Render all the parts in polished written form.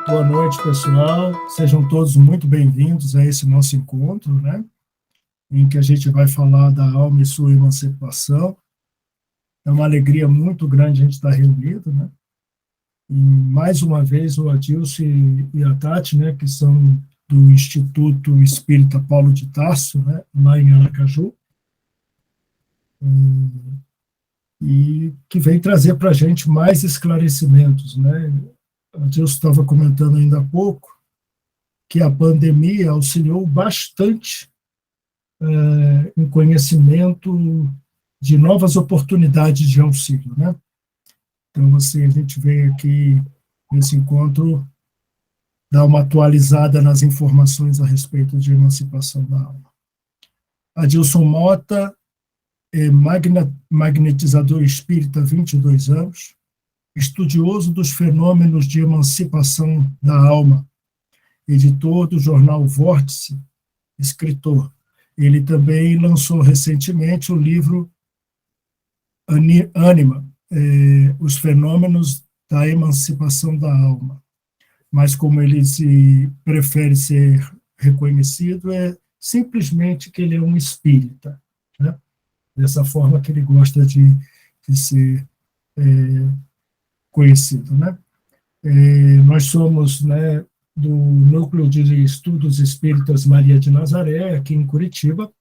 Boa noite, pessoal. Sejam todos muito bem-vindos a esse nosso encontro, né? Em que a gente vai falar da alma e sua emancipação. É uma alegria muito grande a gente estar reunido, né? E, mais uma vez, o Adilson e a Tati, né, que são do Instituto Espírita Paulo de Tarso, né, lá em Aracaju, e que vem trazer para a gente mais esclarecimentos, né? O Adilson estava comentando ainda há pouco que a pandemia auxiliou bastante em conhecimento de novas oportunidades de auxílio, né? Então, assim, a gente veio aqui nesse encontro dar uma atualizada nas informações a respeito de emancipação da alma. Adilson Mota é magnetizador espírita há 22 anos, estudioso dos fenômenos de emancipação da alma, editor do jornal Vórtice, escritor. Ele também lançou recentemente o livro Ânima, os fenômenos da emancipação da alma. Mas como ele prefere ser reconhecido, é simplesmente que ele é um espírita, né? Dessa forma que ele gosta de ser conhecido, né? Nós somos, né, do Núcleo de Estudos Espíritas Maria de Nazaré, aqui em Curitiba,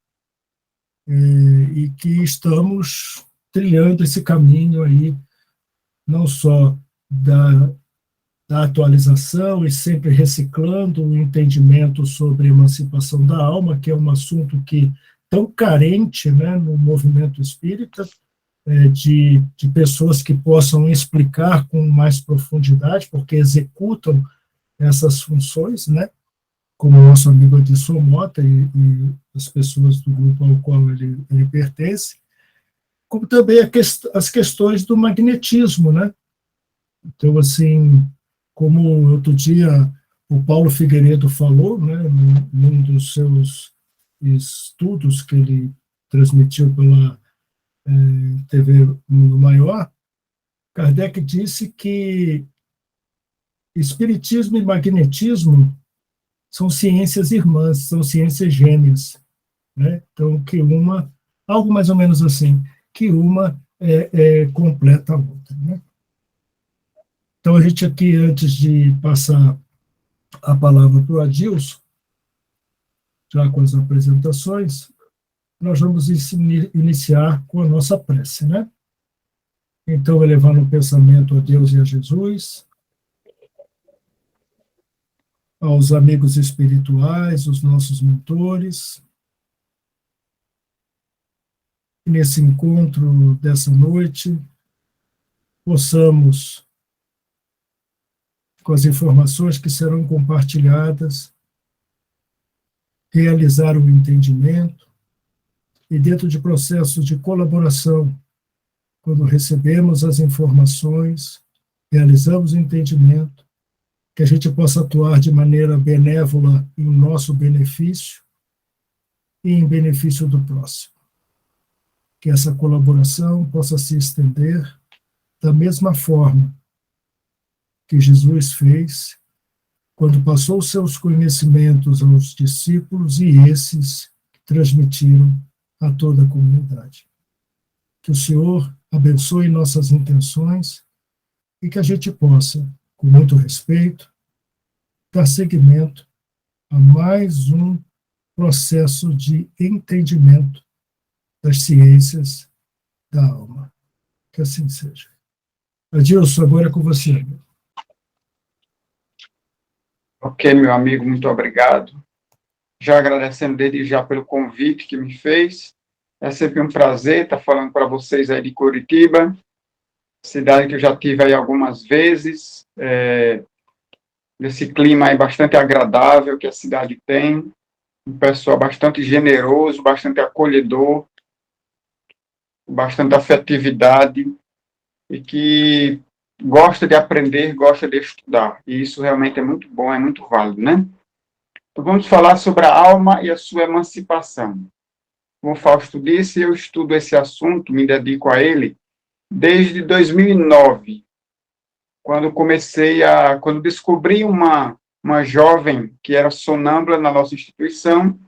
e que estamos trilhando esse caminho aí, não só da atualização e sempre reciclando o entendimento sobre emancipação da alma, que é um assunto que tão carente, né, no movimento espírita, de pessoas que possam explicar com mais profundidade, porque executam essas funções, né, como o nosso amigo Adilson Mota e as pessoas do grupo ao qual ele pertence, como também as questões do magnetismo, né? Então, assim, como outro dia o Paulo Figueiredo falou, né, num dos seus estudos que ele transmitiu pela TV Mundo Maior, Kardec disse que espiritismo e magnetismo são ciências irmãs, são ciências gêmeas, né? Então, algo mais ou menos assim, que uma completa a outra, né? Então, a gente aqui, antes de passar a palavra para o Adilson, já com as apresentações, nós vamos iniciar com a nossa prece, né? Então, elevando o pensamento a Deus e a Jesus, aos amigos espirituais, os nossos mentores, e nesse encontro dessa noite, possamos, com as informações que serão compartilhadas, realizar o entendimento e, dentro de processos de colaboração, quando recebemos as informações, realizamos o entendimento, que a gente possa atuar de maneira benévola em nosso benefício e em benefício do próximo. Que essa colaboração possa se estender da mesma forma que Jesus fez quando passou seus conhecimentos aos discípulos e esses transmitiram a toda a comunidade. Que o Senhor abençoe nossas intenções e que a gente possa, com muito respeito, dar seguimento a mais um processo de entendimento das ciências da alma. Que assim seja. Adilson, agora é com você. Ok, meu amigo, muito obrigado. Já agradecendo desde já pelo convite que me fez. É sempre um prazer estar falando para vocês aí de Curitiba, cidade que eu já tive aí algumas vezes, nesse clima aí bastante agradável que a cidade tem, um pessoal bastante generoso, bastante acolhedor, bastante afetividade e que gosta de aprender, gosta de estudar. E isso realmente é muito bom, é muito válido, né? Então, vamos falar sobre a alma e a sua emancipação. Como o Fausto disse, eu estudo esse assunto, me dedico a ele, desde 2009. quando descobri uma jovem que era sonâmbula na nossa instituição,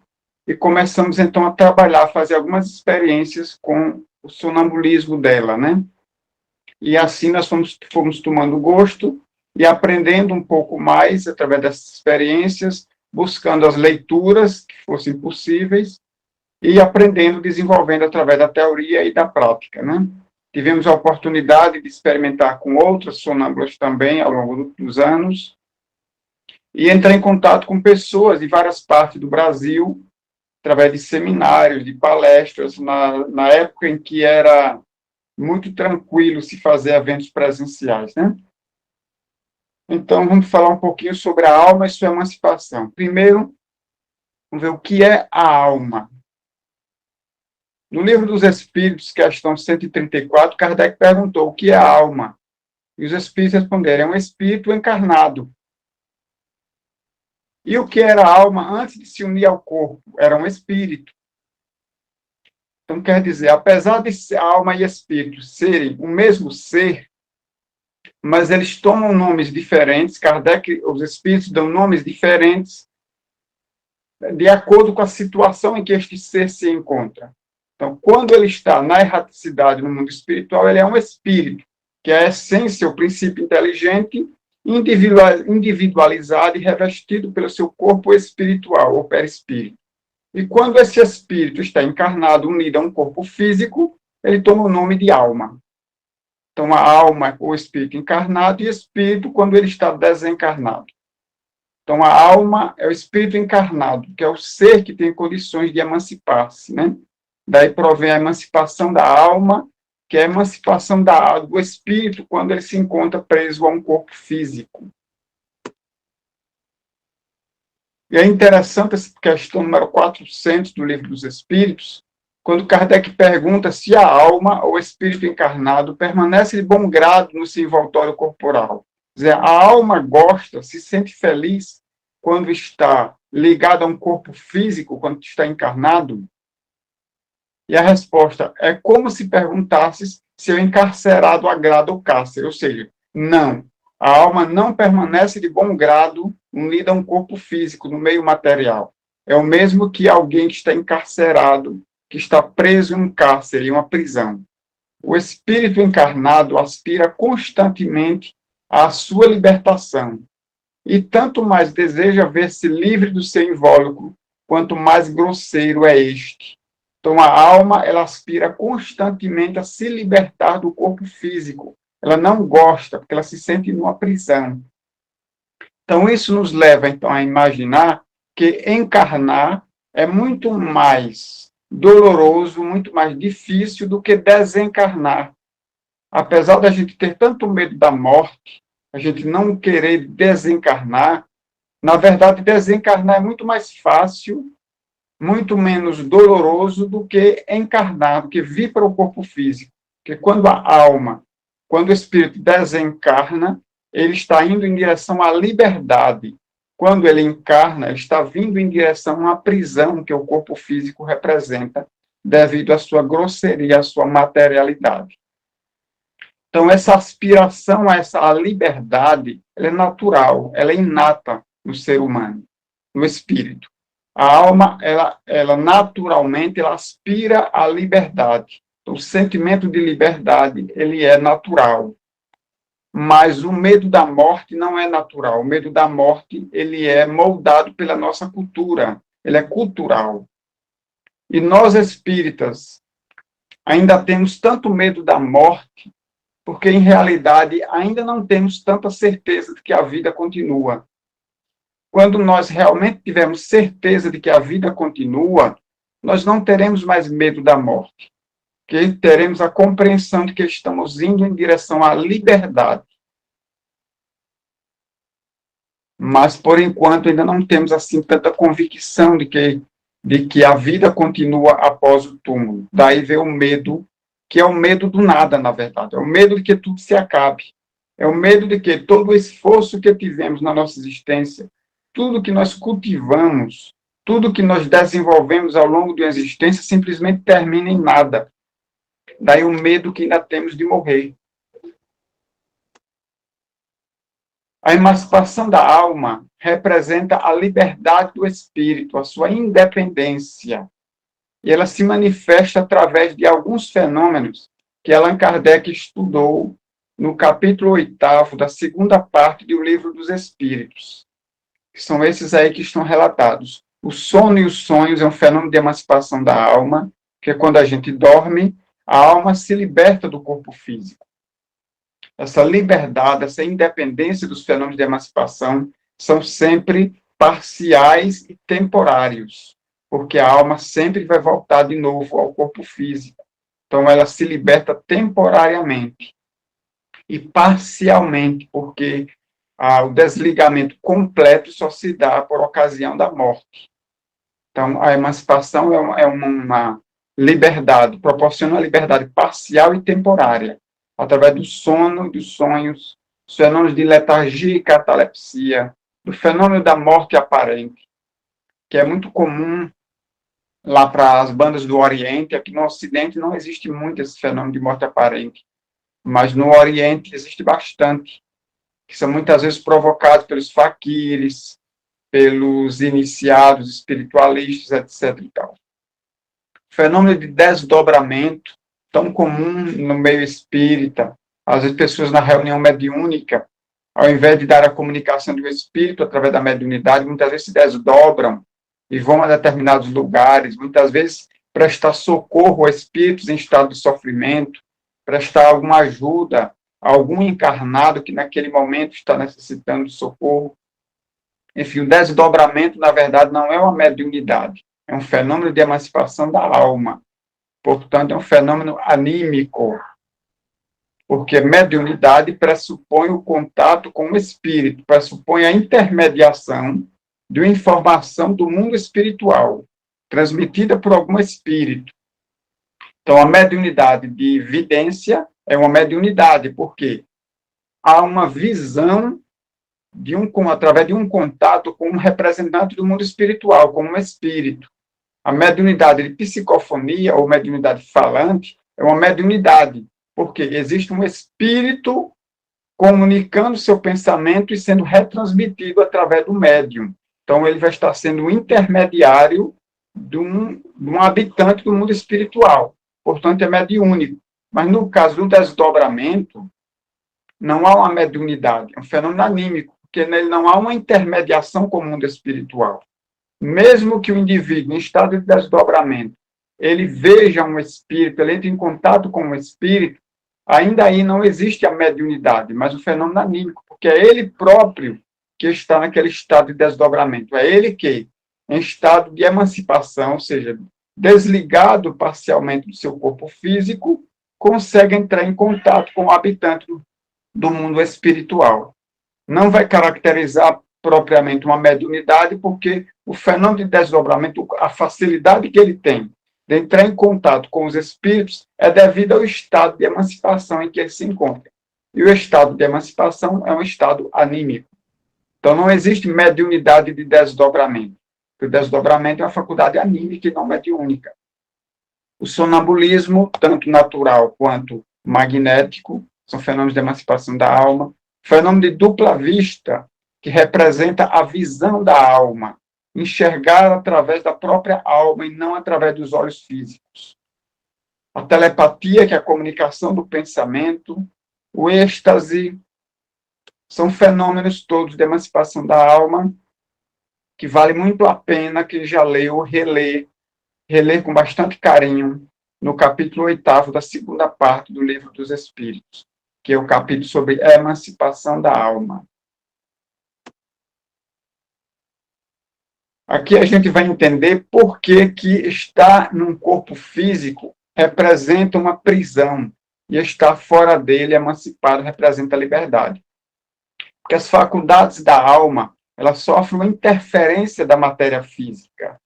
e começamos, então, a trabalhar, a fazer algumas experiências com o sonambulismo dela, né? E assim nós fomos tomando gosto e aprendendo um pouco mais através dessas experiências, buscando as leituras que fossem possíveis e aprendendo, desenvolvendo através da teoria e da prática, né? Tivemos a oportunidade de experimentar com outras sonâmbulas também ao longo dos anos e entrar em contato com pessoas de várias partes do Brasil através de seminários, de palestras, na época em que era muito tranquilo se fazer eventos presenciais, né? Então, vamos falar um pouquinho sobre a alma e sua emancipação. Primeiro, vamos ver o que é a alma. No Livro dos Espíritos, questão 134, Kardec perguntou o que é a alma. E os espíritos responderam, é um espírito encarnado. E o que era a alma antes de se unir ao corpo? Era um espírito. Então, quer dizer, apesar de alma e espírito serem o mesmo ser, mas eles tomam nomes diferentes, Kardec, os espíritos dão nomes diferentes de acordo com a situação em que este ser se encontra. Então, quando ele está na erraticidade no mundo espiritual, ele é um espírito, que é a essência, o princípio inteligente, individualizado e revestido pelo seu corpo espiritual, ou perispírito. E quando esse espírito está encarnado, unido a um corpo físico, ele toma o nome de alma. Então, a alma é o espírito encarnado e espírito quando ele está desencarnado. Então, a alma é o espírito encarnado, que é o ser que tem condições de emancipar-se, né? Daí provém a emancipação da alma, que é a emancipação do espírito quando ele se encontra preso a um corpo físico. E é interessante essa questão número 400 do Livro dos Espíritos, quando Kardec pergunta se a alma ou o espírito encarnado permanece de bom grado no seu envoltório corporal. Quer dizer, a alma gosta, se sente feliz quando está ligada a um corpo físico, quando está encarnado? E a resposta é como se perguntasse se o encarcerado agrada o cárcere, ou seja, não. A alma não permanece de bom grado unida a um corpo físico, no meio material. É o mesmo que alguém que está encarcerado, que está preso em um cárcere, em uma prisão. O espírito encarnado aspira constantemente à sua libertação, e tanto mais deseja ver-se livre do seu invólucro, quanto mais grosseiro é este. Então, a alma, ela aspira constantemente a se libertar do corpo físico. Ela não gosta, porque ela se sente numa prisão. Então, isso nos leva, então, a imaginar que encarnar é muito mais doloroso, muito mais difícil do que desencarnar. Apesar da gente ter tanto medo da morte, a gente não querer desencarnar, na verdade, desencarnar é muito mais fácil, muito menos doloroso do que encarnar, do que vir para o corpo físico. Porque quando a alma, quando o espírito desencarna, ele está indo em direção à liberdade. Quando ele encarna, ele está vindo em direção à prisão que o corpo físico representa, devido à sua grosseria, à sua materialidade. Então, essa aspiração a essa liberdade, ela é natural, ela é inata no ser humano, no espírito. A alma, ela naturalmente, ela aspira à liberdade. Então, o sentimento de liberdade, ele é natural. Mas o medo da morte não é natural. O medo da morte, ele é moldado pela nossa cultura. Ele é cultural. E nós, espíritas, ainda temos tanto medo da morte, porque, em realidade, ainda não temos tanta certeza de que a vida continua. Quando nós realmente tivermos certeza de que a vida continua, nós não teremos mais medo da morte, porque teremos a compreensão de que estamos indo em direção à liberdade. Mas, por enquanto, ainda não temos assim tanta convicção de que a vida continua após o túmulo. Daí vem o medo, que é o medo do nada, na verdade. É o medo de que tudo se acabe. É o medo de que todo o esforço que tivemos na nossa existência, tudo que nós cultivamos, tudo que nós desenvolvemos ao longo de uma existência, simplesmente termina em nada. Daí o medo que ainda temos de morrer. A emancipação da alma representa a liberdade do espírito, a sua independência. E ela se manifesta através de alguns fenômenos que Allan Kardec estudou no capítulo 8º da segunda parte do Livro dos Espíritos. Que são esses aí que estão relatados. O sono e os sonhos é um fenômeno de emancipação da alma, que é quando a gente dorme, a alma se liberta do corpo físico. Essa liberdade, essa independência dos fenômenos de emancipação são sempre parciais e temporários, porque a alma sempre vai voltar de novo ao corpo físico. Então, ela se liberta temporariamente e parcialmente, porque o desligamento completo só se dá por ocasião da morte. Então, a emancipação é uma liberdade, proporciona uma liberdade parcial e temporária, através do sono, dos sonhos, dos fenômenos de letargia e catalepsia, do fenômeno da morte aparente, que é muito comum lá para as bandas do Oriente. Aqui no Ocidente não existe muito esse fenômeno de morte aparente, mas no Oriente existe bastante, que são muitas vezes provocados pelos faquires, pelos iniciados espiritualistas, etc. E tal. Fenômeno de desdobramento, tão comum no meio espírita. Às vezes, pessoas na reunião mediúnica, ao invés de dar a comunicação do espírito através da mediunidade, muitas vezes se desdobram e vão a determinados lugares, muitas vezes prestar socorro a espíritos em estado de sofrimento, prestar alguma ajuda a algum encarnado que naquele momento está necessitando de socorro. Enfim, o desdobramento, na verdade, não é uma mediunidade, é um fenômeno de emancipação da alma. Portanto, é um fenômeno anímico, porque mediunidade pressupõe o contato com o espírito, pressupõe a intermediação de uma informação do mundo espiritual, transmitida por algum espírito. Então, a mediunidade de vidência é uma mediunidade, porque há uma visão através de um contato com um representante do mundo espiritual, como um espírito. A mediunidade de psicofonia, ou mediunidade falante, é uma mediunidade, porque existe um espírito comunicando seu pensamento e sendo retransmitido através do médium. Então, ele vai estar sendo um intermediário de um habitante do mundo espiritual. Portanto, é mediúnico. Mas, no caso do desdobramento, não há uma mediunidade, é um fenômeno anímico, porque nele não há uma intermediação com o mundo espiritual. Mesmo que o indivíduo, em estado de desdobramento, ele veja um espírito, ele entre em contato com um espírito, ainda aí não existe a mediunidade, mas o fenômeno anímico, porque é ele próprio que está naquele estado de desdobramento. É ele que, em estado de emancipação, ou seja, desligado parcialmente do seu corpo físico, consegue entrar em contato com o habitante do mundo espiritual. Não vai caracterizar propriamente uma mediunidade, porque o fenômeno de desdobramento, a facilidade que ele tem de entrar em contato com os espíritos é devido ao estado de emancipação em que ele se encontra. E o estado de emancipação é um estado anímico. Então, não existe mediunidade de desdobramento. O desdobramento é uma faculdade anímica e não mediúnica. O sonambulismo, tanto natural quanto magnético, são fenômenos de emancipação da alma. Fenômeno de dupla vista, que representa a visão da alma, enxergar através da própria alma e não através dos olhos físicos. A telepatia, que é a comunicação do pensamento, o êxtase, são fenômenos todos de emancipação da alma, que vale muito a pena quem já leu, reler com bastante carinho, no capítulo 8º da segunda parte do Livro dos Espíritos, que é o capítulo sobre a emancipação da alma. Aqui a gente vai entender por que estar num corpo físico representa uma prisão e estar fora dele, emancipado, representa a liberdade. Porque as faculdades da alma, elas sofrem uma interferência da matéria física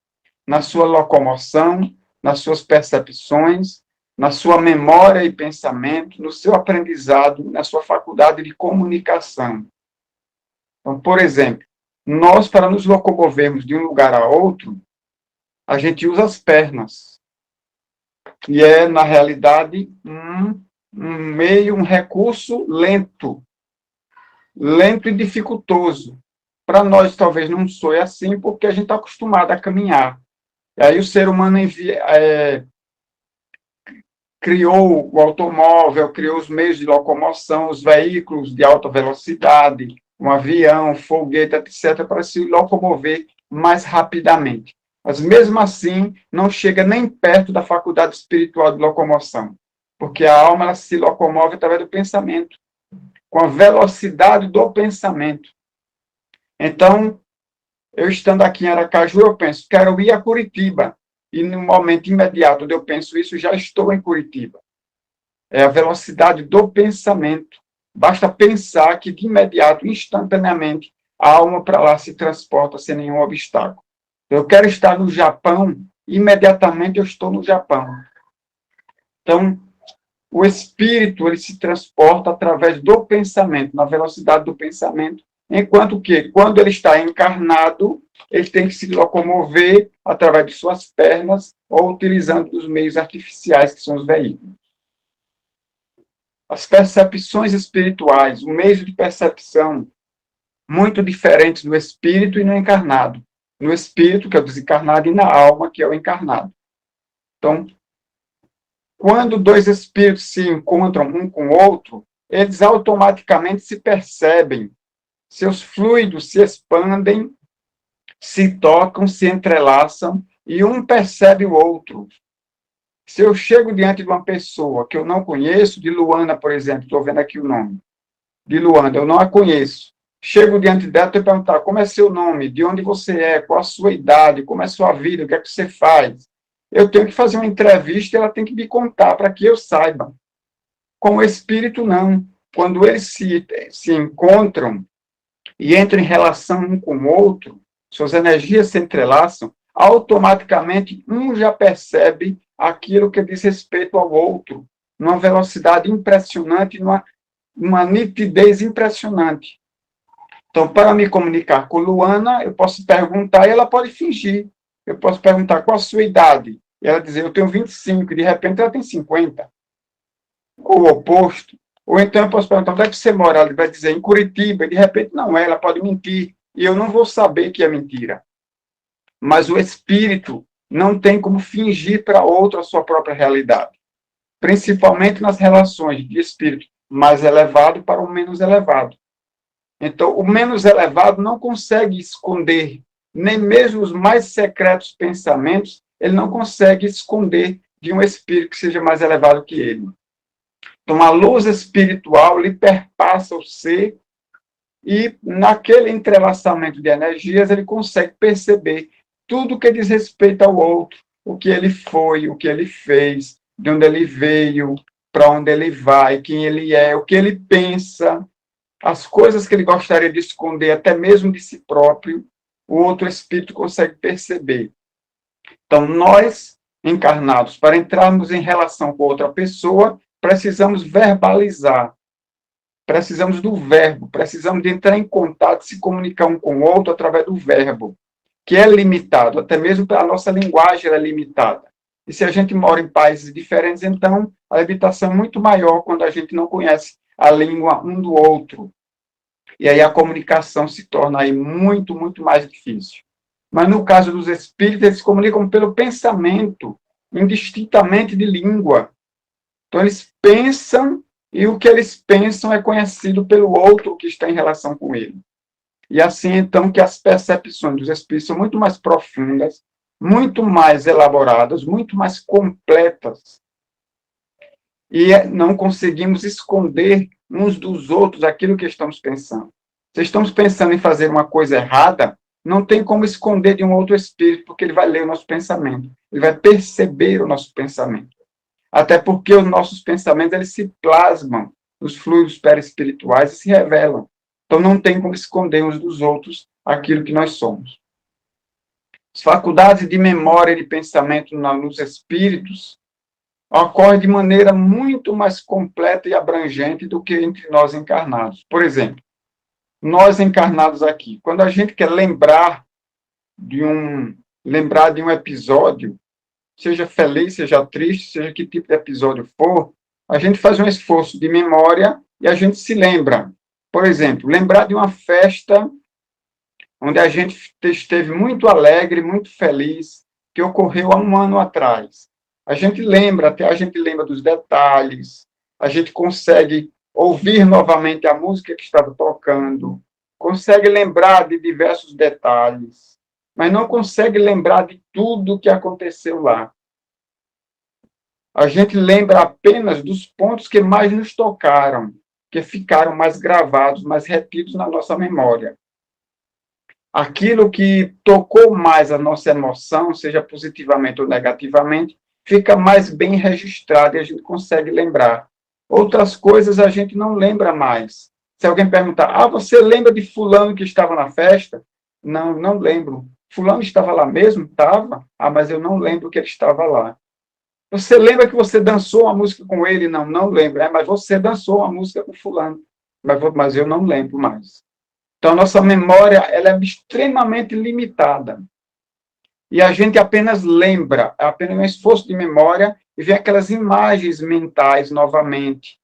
na sua locomoção, nas suas percepções, na sua memória e pensamento, no seu aprendizado, na sua faculdade de comunicação. Então, por exemplo, nós, para nos locomovermos de um lugar a outro, a gente usa as pernas. E é, na realidade, um recurso lento. lento e dificultoso. Para nós, talvez não soe assim, porque a gente está acostumado a caminhar. E aí o ser humano criou o automóvel, criou os meios de locomoção, os veículos de alta velocidade, um avião, foguete, etc., para se locomover mais rapidamente. Mas, mesmo assim, não chega nem perto da faculdade espiritual de locomoção, porque a alma ela se locomove através do pensamento, com a velocidade do pensamento. Então, eu estando aqui em Aracaju, eu penso, quero ir a Curitiba. E no momento imediato onde eu penso isso, já estou em Curitiba. É a velocidade do pensamento. Basta pensar que de imediato, instantaneamente, a alma para lá se transporta sem nenhum obstáculo. Eu quero estar no Japão, imediatamente eu estou no Japão. Então, o espírito ele se transporta através do pensamento, na velocidade do pensamento, enquanto que, quando ele está encarnado, ele tem que se locomover através de suas pernas ou utilizando os meios artificiais, que são os veículos. As percepções espirituais, o meio de percepção, muito diferentes no espírito e no encarnado. No espírito, que é o desencarnado, e na alma, que é o encarnado. Então, quando dois espíritos se encontram um com o outro, eles automaticamente se percebem. Seus fluidos se expandem, se tocam, se entrelaçam, e um percebe o outro. Se eu chego diante de uma pessoa que eu não conheço, de Luana, por exemplo, estou vendo aqui o nome, de Luana, eu não a conheço. Chego diante dela e perguntar como é seu nome, de onde você é, qual a sua idade, como é a sua vida, o que é que você faz. Eu tenho que fazer uma entrevista e ela tem que me contar para que eu saiba. Com o espírito, não. Quando eles se encontram e entram em relação um com o outro, suas energias se entrelaçam, automaticamente um já percebe aquilo que diz respeito ao outro, numa velocidade impressionante, numa nitidez impressionante. Então, para me comunicar com Luana, eu posso perguntar e ela pode fingir. Eu posso perguntar qual a sua idade. E ela dizer, eu tenho 25, e de repente ela tem 50. Ou o oposto. Ou então eu posso perguntar, onde é que você mora? Ela vai dizer, em Curitiba, e de repente não é, ela pode mentir. E eu não vou saber que é mentira. Mas o espírito não tem como fingir para outro a sua própria realidade. Principalmente nas relações de espírito mais elevado para o menos elevado. Então, o menos elevado não consegue esconder, nem mesmo os mais secretos pensamentos, ele não consegue esconder de um espírito que seja mais elevado que ele. Então, a luz espiritual lhe perpassa o ser e, naquele entrelaçamento de energias, ele consegue perceber tudo que diz respeito ao outro, o que ele foi, o que ele fez, de onde ele veio, para onde ele vai, quem ele é, o que ele pensa, as coisas que ele gostaria de esconder, até mesmo de si próprio, o outro espírito consegue perceber. Então, nós, encarnados, para entrarmos em relação com outra pessoa, precisamos verbalizar, precisamos do verbo, precisamos de entrar em contato, se comunicar um com o outro através do verbo, que é limitado, até mesmo a nossa linguagem é limitada. E se a gente mora em países diferentes, então a limitação é muito maior quando a gente não conhece a língua um do outro. E aí a comunicação se torna aí muito, muito mais difícil. Mas no caso dos espíritos, eles se comunicam pelo pensamento, indistintamente de língua. Então eles pensam e o que eles pensam é conhecido pelo outro que está em relação com ele. E assim, então, que as percepções dos espíritos são muito mais profundas, muito mais elaboradas, muito mais completas. E não conseguimos esconder uns dos outros aquilo que estamos pensando. Se estamos pensando em fazer uma coisa errada, não tem como esconder de um outro espírito, porque ele vai ler o nosso pensamento, ele vai perceber o nosso pensamento. Até porque os nossos pensamentos eles se plasmam nos fluidos perispirituais e se revelam. Então não tem como esconder uns dos outros aquilo que nós somos. As faculdades de memória e de pensamento nos espíritos ocorre de maneira muito mais completa e abrangente do que entre nós encarnados. Por exemplo, nós encarnados aqui, quando a gente quer lembrar de um episódio, seja feliz, seja triste, seja que tipo de episódio for, a gente faz um esforço de memória e a gente se lembra. Por exemplo, lembrar de uma festa onde a gente esteve muito alegre, muito feliz, que ocorreu há um ano atrás. A gente lembra, até a gente lembra dos detalhes, a gente consegue ouvir novamente a música que estava tocando, consegue lembrar de diversos detalhes, mas não consegue lembrar de tudo o que aconteceu lá. A gente lembra apenas dos pontos que mais nos tocaram, que ficaram mais gravados, mais retidos na nossa memória. Aquilo que tocou mais a nossa emoção, seja positivamente ou negativamente, fica mais bem registrado e a gente consegue lembrar. Outras coisas a gente não lembra mais. Se alguém perguntar, você lembra de fulano que estava na festa? Não, não lembro. Fulano estava lá mesmo? Estava. Mas eu não lembro que ele estava lá. Você lembra que você dançou uma música com ele? Não, não lembro. Mas você dançou uma música com fulano. Mas eu não lembro mais. Então, a nossa memória ela é extremamente limitada. E a gente apenas lembra, é apenas um esforço de memória e vê aquelas imagens mentais novamente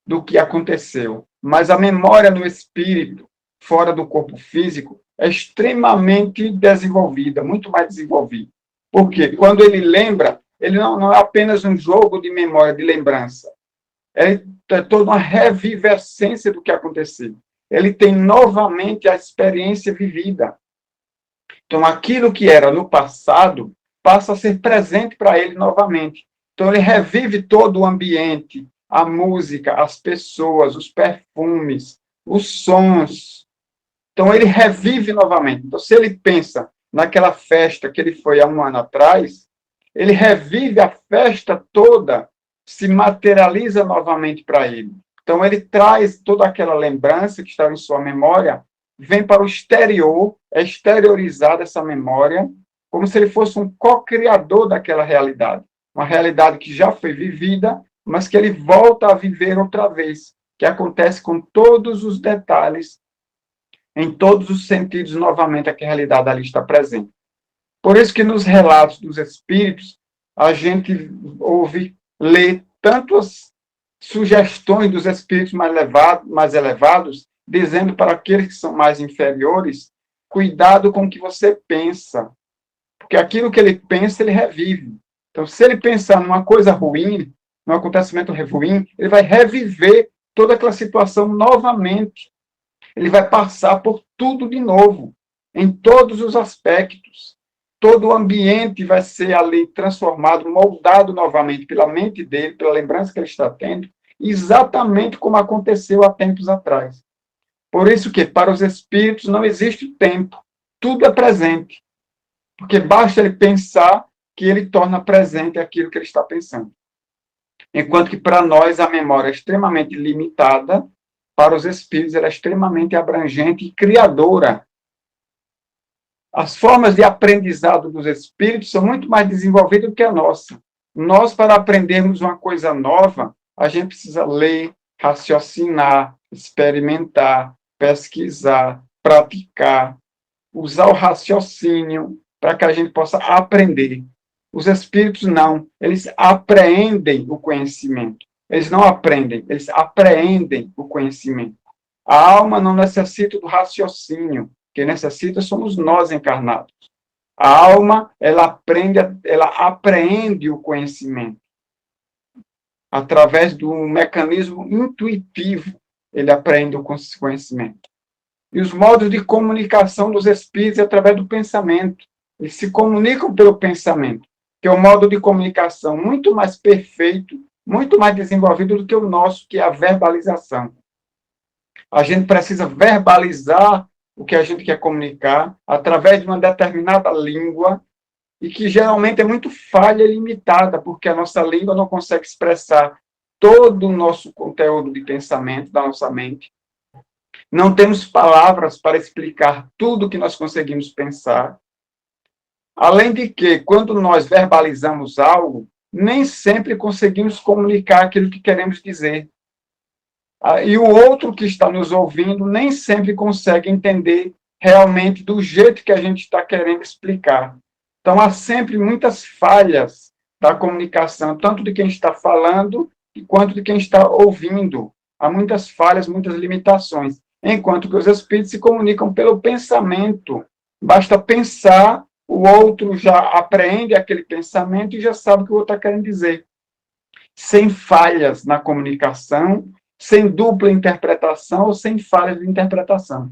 do que aconteceu. Mas a memória no espírito, fora do corpo físico, é extremamente desenvolvida, muito mais desenvolvida. Porque quando ele lembra, ele não é apenas um jogo de memória, de lembrança. É toda uma revivescência do que aconteceu. Ele tem novamente a experiência vivida. Então, aquilo que era no passado passa a ser presente para ele novamente. Então, ele revive todo o ambiente, a música, as pessoas, os perfumes, os sons. Então, ele revive novamente. Então, se ele pensa naquela festa que ele foi há um ano atrás, ele revive a festa toda, se materializa novamente para ele. Então, ele traz toda aquela lembrança que estava em sua memória, vem para o exterior, é exteriorizada essa memória, como se ele fosse um co-criador daquela realidade. Uma realidade que já foi vivida, mas que ele volta a viver outra vez, que acontece com todos os detalhes, em todos os sentidos, novamente, que a realidade ali está presente. Por isso que nos relatos dos espíritos, a gente lê tantas sugestões dos espíritos mais elevados, dizendo para aqueles que são mais inferiores, cuidado com o que você pensa, porque aquilo que ele pensa, ele revive. Então, se ele pensar numa coisa ruim, num acontecimento ruim, ele vai reviver toda aquela situação novamente. Ele vai passar por tudo de novo, em todos os aspectos. Todo o ambiente vai ser ali transformado, moldado novamente pela mente dele, pela lembrança que ele está tendo, exatamente como aconteceu há tempos atrás. Por isso que, para os espíritos, não existe tempo. Tudo é presente. Porque basta ele pensar que ele torna presente aquilo que ele está pensando. Enquanto que, para nós, a memória é extremamente limitada, para os espíritos, ela é extremamente abrangente e criadora. As formas de aprendizado dos espíritos são muito mais desenvolvidas do que a nossa. Nós, para aprendermos uma coisa nova, a gente precisa ler, raciocinar, experimentar, pesquisar, praticar, usar o raciocínio para que a gente possa aprender. Os espíritos não, eles apreendem o conhecimento. Eles não aprendem, eles apreendem o conhecimento. A alma não necessita do raciocínio, quem necessita somos nós encarnados. A alma, ela apreende o conhecimento. Através do mecanismo intuitivo, ele apreende o conhecimento. E os modos de comunicação dos espíritos é através do pensamento. Eles se comunicam pelo pensamento, que é um modo de comunicação muito mais perfeito, muito mais desenvolvido do que o nosso, que é a verbalização. A gente precisa verbalizar o que a gente quer comunicar através de uma determinada língua e que geralmente é muito falha e limitada, porque a nossa língua não consegue expressar todo o nosso conteúdo de pensamento da nossa mente. Não temos palavras para explicar tudo que nós conseguimos pensar. Além de que, quando nós verbalizamos algo, nem sempre conseguimos comunicar aquilo que queremos dizer. E o outro que está nos ouvindo nem sempre consegue entender realmente do jeito que a gente está querendo explicar. Então, há sempre muitas falhas da comunicação, tanto de quem está falando quanto de quem está ouvindo. há muitas falhas, muitas limitações, enquanto que os espíritos se comunicam pelo pensamento. Basta pensar, o outro já apreende aquele pensamento e já sabe o que o outro está querendo dizer. Sem falhas na comunicação, sem dupla interpretação ou sem falhas de interpretação.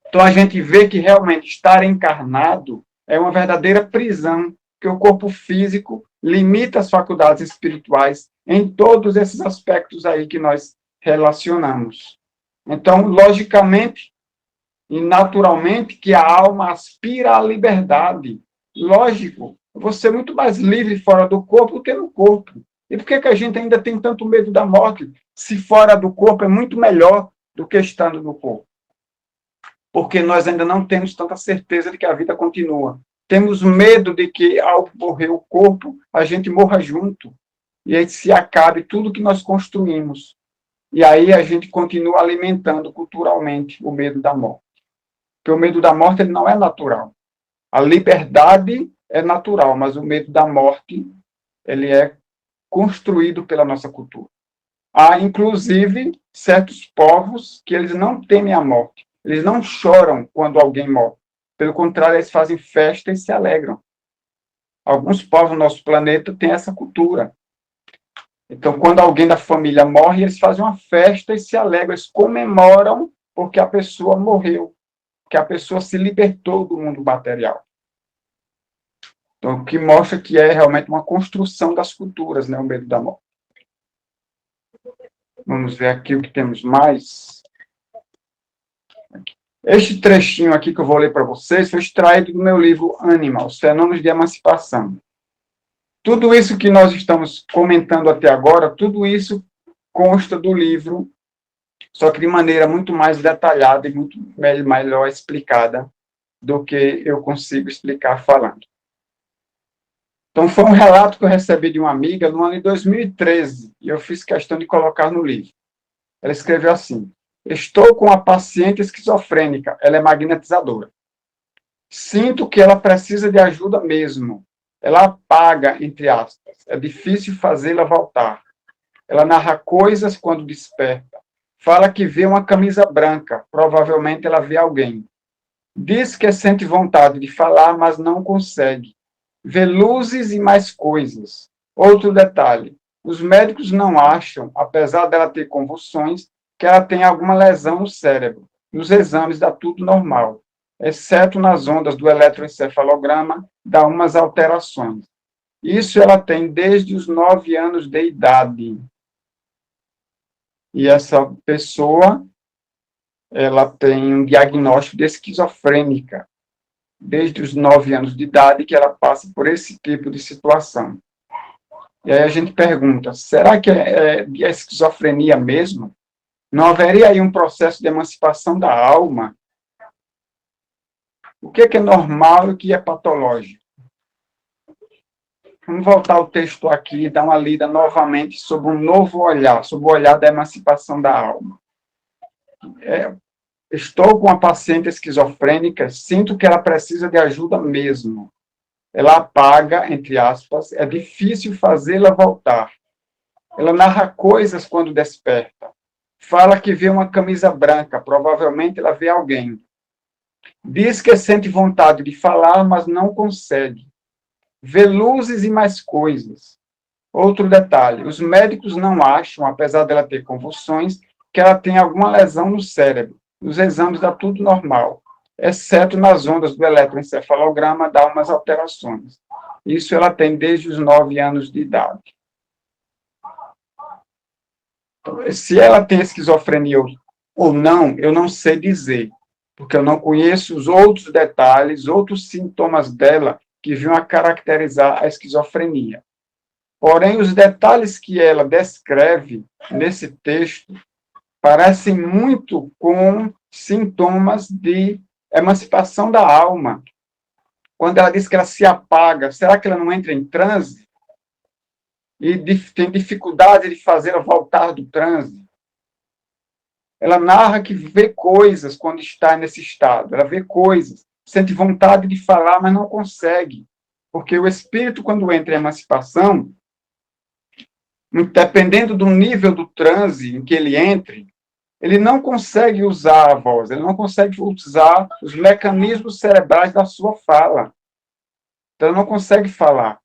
Então, a gente vê que realmente estar encarnado é uma verdadeira prisão, que o corpo físico limita as faculdades espirituais em todos esses aspectos aí que nós relacionamos. Então, logicamente e naturalmente, que a alma aspira à liberdade. Lógico, você é muito mais livre fora do corpo do que no corpo. E por que a gente ainda tem tanto medo da morte, se fora do corpo é muito melhor do que estando no corpo? Porque nós ainda não temos tanta certeza de que a vida continua. Temos medo de que, ao morrer o corpo, a gente morra junto. E aí se acabe tudo que nós construímos. E aí a gente continua alimentando culturalmente o medo da morte. Porque o medo da morte ele não é natural. A liberdade é natural, mas o medo da morte ele é construído pela nossa cultura. Há, inclusive, certos povos que eles não temem a morte. Eles não choram quando alguém morre. Pelo contrário, eles fazem festa e se alegram. Alguns povos do nosso planeta têm essa cultura. Então, quando alguém da família morre, eles fazem uma festa e se alegram. Eles comemoram porque a pessoa morreu, que a pessoa se libertou do mundo material. Então, o que mostra que é realmente uma construção das culturas, né, o medo da morte. Vamos ver aqui o que temos mais. Este trechinho aqui que eu vou ler para vocês foi extraído do meu livro Ânima, Os Fenômenos de Emancipação. Tudo isso que nós estamos comentando até agora, tudo isso consta do livro, só que de maneira muito mais detalhada e muito melhor explicada do que eu consigo explicar falando. Então, foi um relato que eu recebi de uma amiga no ano de 2013, e eu fiz questão de colocar no livro. Ela escreveu assim: estou com uma paciente esquizofrênica, ela é magnetizadora. Sinto que ela precisa de ajuda mesmo. Ela apaga, entre aspas. É difícil fazê-la voltar. Ela narra coisas quando desperta. Fala que vê uma camisa branca. Provavelmente ela vê alguém. Diz que sente vontade de falar, mas não consegue. Vê luzes e mais coisas. Outro detalhe. Os médicos não acham, apesar dela ter convulsões, que ela tem alguma lesão no cérebro. Nos exames dá tudo normal, exceto nas ondas do eletroencefalograma, dá umas alterações. Isso ela tem desde os 9 anos de idade. E essa pessoa, ela tem um diagnóstico de esquizofrênica, desde os 9 anos de idade, que ela passa por esse tipo de situação. E aí a gente pergunta, será que é de esquizofrenia mesmo? Não haveria aí um processo de emancipação da alma? O que é normal e o que é patológico? Vamos voltar ao texto aqui e dar uma lida novamente sobre um novo olhar, sobre o olhar da emancipação da alma. Estou com uma paciente esquizofrênica, sinto que ela precisa de ajuda mesmo. Ela apaga, entre aspas, é difícil fazê-la voltar. Ela narra coisas quando desperta. Fala que vê uma camisa branca, provavelmente ela vê alguém. Diz que sente vontade de falar, mas não consegue. Vê luzes e mais coisas. Outro detalhe, os médicos não acham, apesar dela ter convulsões, que ela tem alguma lesão no cérebro. Nos exames dá tudo normal, exceto nas ondas do eletroencefalograma dá umas alterações. Isso ela tem desde os 9 anos de idade. Se ela tem esquizofrenia ou não, eu não sei dizer, porque eu não conheço os outros detalhes, outros sintomas dela que vinham a caracterizar a esquizofrenia. Porém, os detalhes que ela descreve nesse texto parecem muito com sintomas de emancipação da alma. Quando ela diz que ela se apaga, será que ela não entra em transe? E tem dificuldade de fazê-la voltar do transe? Ela narra que vê coisas quando está nesse estado. Ela vê coisas, sente vontade de falar, mas não consegue. Porque o espírito, quando entra em emancipação, dependendo do nível do transe em que ele entre, ele não consegue usar a voz, ele não consegue usar os mecanismos cerebrais da sua fala. Então, ele não consegue falar.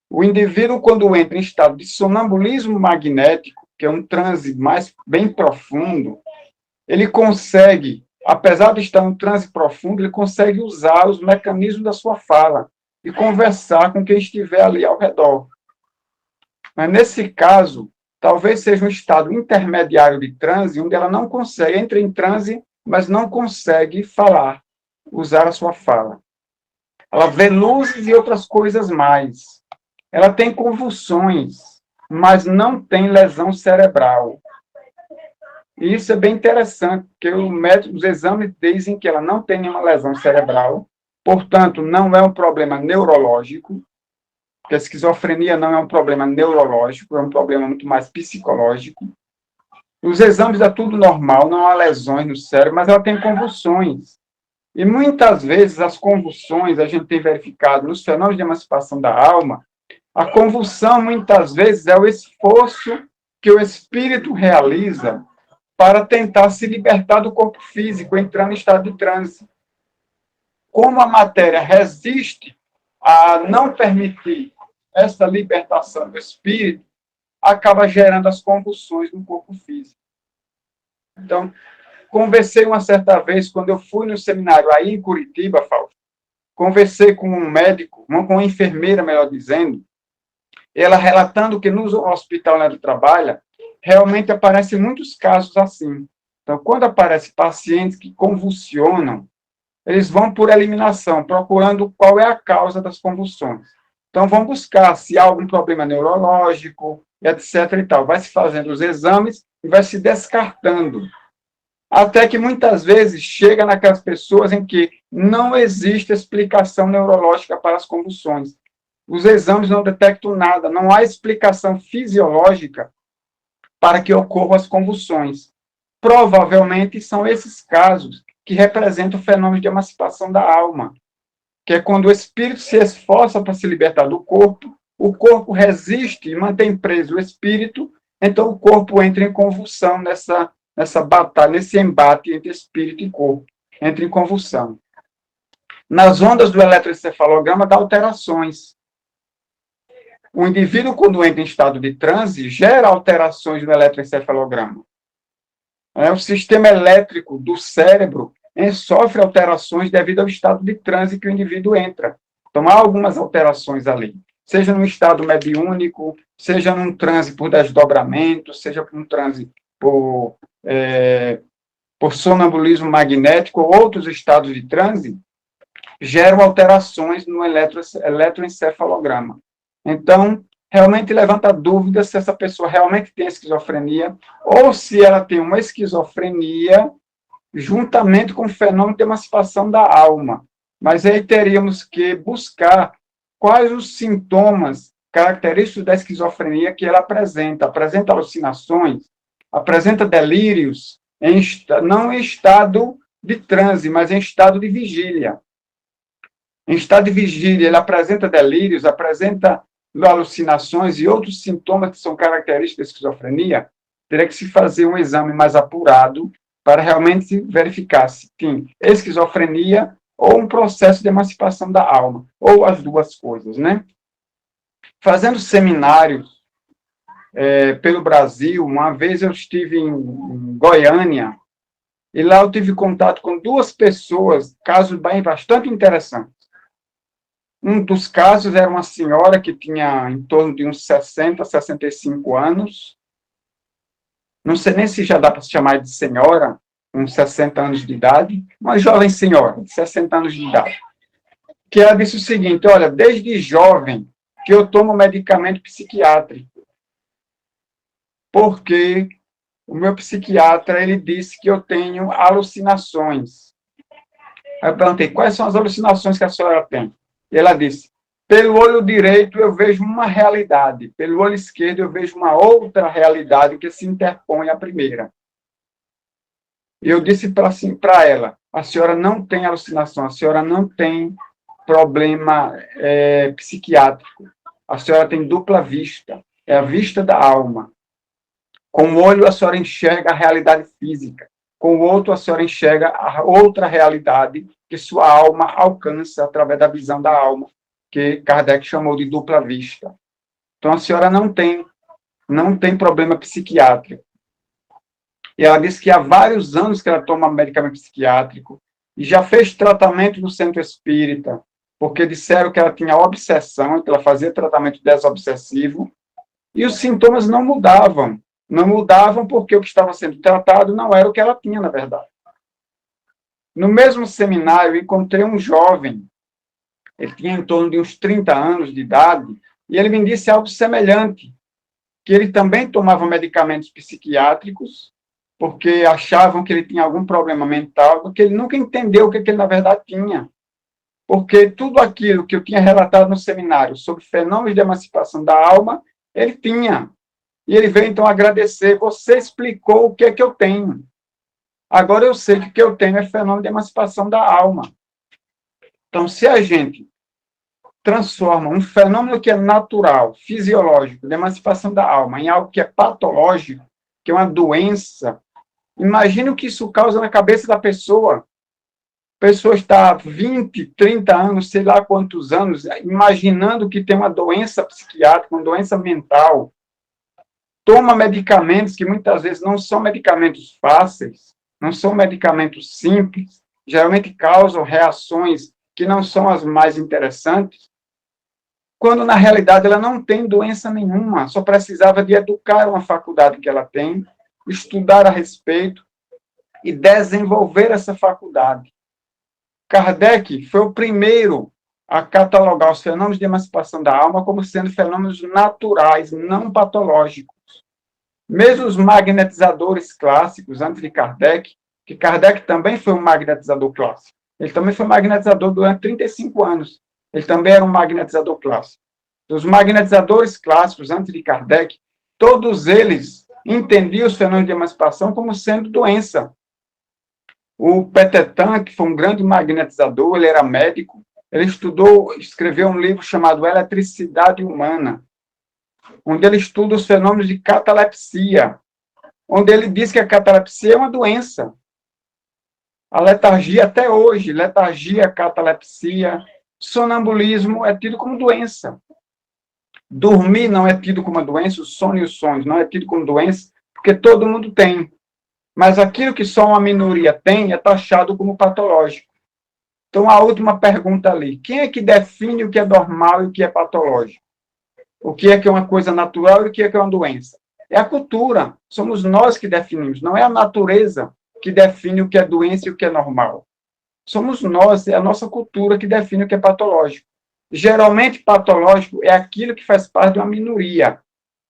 O indivíduo, quando entra em estado de sonambulismo magnético, que é um transe mais bem profundo, ele consegue, apesar de estar em um transe profundo, ele consegue usar os mecanismos da sua fala e conversar com quem estiver ali ao redor. Mas, nesse caso, talvez seja um estado intermediário de transe, onde ela não consegue, entra em transe, mas não consegue falar, usar a sua fala. Ela vê luzes e outras coisas mais. Ela tem convulsões, mas não tem lesão cerebral. E isso é bem interessante, porque os exames dizem que ela não tem nenhuma lesão cerebral, portanto, não é um problema neurológico, porque a esquizofrenia não é um problema neurológico, é um problema muito mais psicológico. Os exames é tudo normal, não há lesões no cérebro, mas ela tem convulsões. E muitas vezes as convulsões, a gente tem verificado nos fenômenos de emancipação da alma, a convulsão muitas vezes é o esforço que o espírito realiza para tentar se libertar do corpo físico, entrando em estado de transe. Como a matéria resiste a não permitir essa libertação do espírito, acaba gerando as convulsões no corpo físico. Então, conversei uma certa vez, quando eu fui no seminário aí em Curitiba, Fausto, conversei com um médico, com uma enfermeira, melhor dizendo, ela relatando que no hospital onde ela trabalha, realmente aparecem muitos casos assim. Então, quando aparecem pacientes que convulsionam, eles vão por eliminação, procurando qual é a causa das convulsões. Então, vão buscar se há algum problema neurológico, etc. e tal. Vai se fazendo os exames e vai se descartando. Até que, muitas vezes, chega naquelas pessoas em que não existe explicação neurológica para as convulsões. Os exames não detectam nada, não há explicação fisiológica para que ocorram as convulsões. Provavelmente são esses casos que representam o fenômeno de emancipação da alma, que é quando o espírito se esforça para se libertar do corpo, o corpo resiste e mantém preso o espírito, então o corpo entra em convulsão nessa batalha, nesse embate entre espírito e corpo, entra em convulsão. Nas ondas do eletroencefalograma dá alterações. O indivíduo, quando entra em estado de transe, gera alterações no eletroencefalograma. O sistema elétrico do cérebro sofre alterações devido ao estado de transe que o indivíduo entra. Então, há algumas alterações ali, seja num estado mediúnico, seja num transe por desdobramento, seja por um transe por sonambulismo magnético ou outros estados de transe, geram alterações no eletroencefalograma. Então, realmente levanta dúvida se essa pessoa realmente tem esquizofrenia ou se ela tem uma esquizofrenia juntamente com o fenômeno de emancipação da alma. Mas aí teríamos que buscar quais os sintomas característicos da esquizofrenia que ela apresenta. Apresenta alucinações, apresenta delírios, não em estado de transe, mas em estado de vigília. Em estado de vigília, ele apresenta delírios, apresenta alucinações e outros sintomas que são característicos da esquizofrenia. Teria que se fazer um exame mais apurado para realmente verificar se tem esquizofrenia ou um processo de emancipação da alma, ou as duas coisas, né? Fazendo seminários pelo Brasil, uma vez eu estive em Goiânia, e lá eu tive contato com duas pessoas, casos bastante interessantes. Um dos casos era uma senhora que tinha em torno de uns 60, 65 anos. Não sei nem se já dá para se chamar de senhora, uns 60 anos de idade, uma jovem senhora, de 60 anos de idade. Que ela disse o seguinte: olha, desde jovem que eu tomo medicamento psiquiátrico, porque o meu psiquiatra, ele disse que eu tenho alucinações. Aí eu perguntei, quais são as alucinações que a senhora tem? E ela disse, pelo olho direito eu vejo uma realidade, pelo olho esquerdo eu vejo uma outra realidade que se interpõe à primeira. E eu disse para ela, a senhora não tem alucinação, a senhora não tem problema psiquiátrico, a senhora tem dupla vista. é a vista da alma. Com o olho, a senhora enxerga a realidade física. Com o outro, a senhora enxerga a outra realidade que sua alma alcança através da visão da alma, que Kardec chamou de dupla vista. Então, a senhora não tem problema psiquiátrico. E ela disse que há vários anos que ela toma medicamento psiquiátrico e já fez tratamento no centro espírita, porque disseram que ela tinha obsessão, que ela fazia tratamento desobsessivo, e os sintomas não mudavam. Não mudavam porque o que estava sendo tratado não era o que ela tinha, na verdade. No mesmo seminário, encontrei um jovem, ele tinha em torno de uns 30 anos de idade, e ele me disse algo semelhante, que ele também tomava medicamentos psiquiátricos, porque achavam que ele tinha algum problema mental, porque ele nunca entendeu o que ele, na verdade, tinha. Porque tudo aquilo que eu tinha relatado no seminário sobre fenômenos de emancipação da alma, ele tinha. E ele veio, então, agradecer. Você explicou o que é que eu tenho. Agora eu sei que o que eu tenho é fenômeno de emancipação da alma. Então, se a gente transforma um fenômeno que é natural, fisiológico, de emancipação da alma, em algo que é patológico, que é uma doença, imagine o que isso causa na cabeça da pessoa. A pessoa está há 20, 30 anos, sei lá quantos anos, imaginando que tem uma doença psiquiátrica, uma doença mental, toma medicamentos que muitas vezes não são medicamentos fáceis, não são medicamentos simples, geralmente causam reações que não são as mais interessantes, quando na realidade ela não tem doença nenhuma, só precisava de educar uma faculdade que ela tem, estudar a respeito e desenvolver essa faculdade. Kardec foi o primeiro a catalogar os fenômenos de emancipação da alma como sendo fenômenos naturais, não patológicos. Mesmo os magnetizadores clássicos, antes de Kardec, que Kardec também foi um magnetizador clássico. Ele também foi magnetizador durante 35 anos. Ele também era um magnetizador clássico. Os magnetizadores clássicos, antes de Kardec, todos eles entendiam os fenômenos de emancipação como sendo doença. O Petetan, que foi um grande magnetizador, ele era médico, ele escreveu um livro chamado Eletricidade Humana, onde ele estuda os fenômenos de catalepsia, onde ele diz que a catalepsia é uma doença. A letargia, até hoje, letargia, catalepsia, sonambulismo é tido como doença. Dormir não é tido como uma doença, o sono e os sonhos não é tido como doença, porque todo mundo tem. Mas aquilo que só uma minoria tem é taxado como patológico. Então, a última pergunta ali. Quem é que define o que é normal e o que é patológico? O que é uma coisa natural e o que é uma doença? É a cultura. Somos nós que definimos. Não é a natureza que define o que é doença e o que é normal. Somos nós, é a nossa cultura que define o que é patológico. Geralmente, patológico é aquilo que faz parte de uma minoria.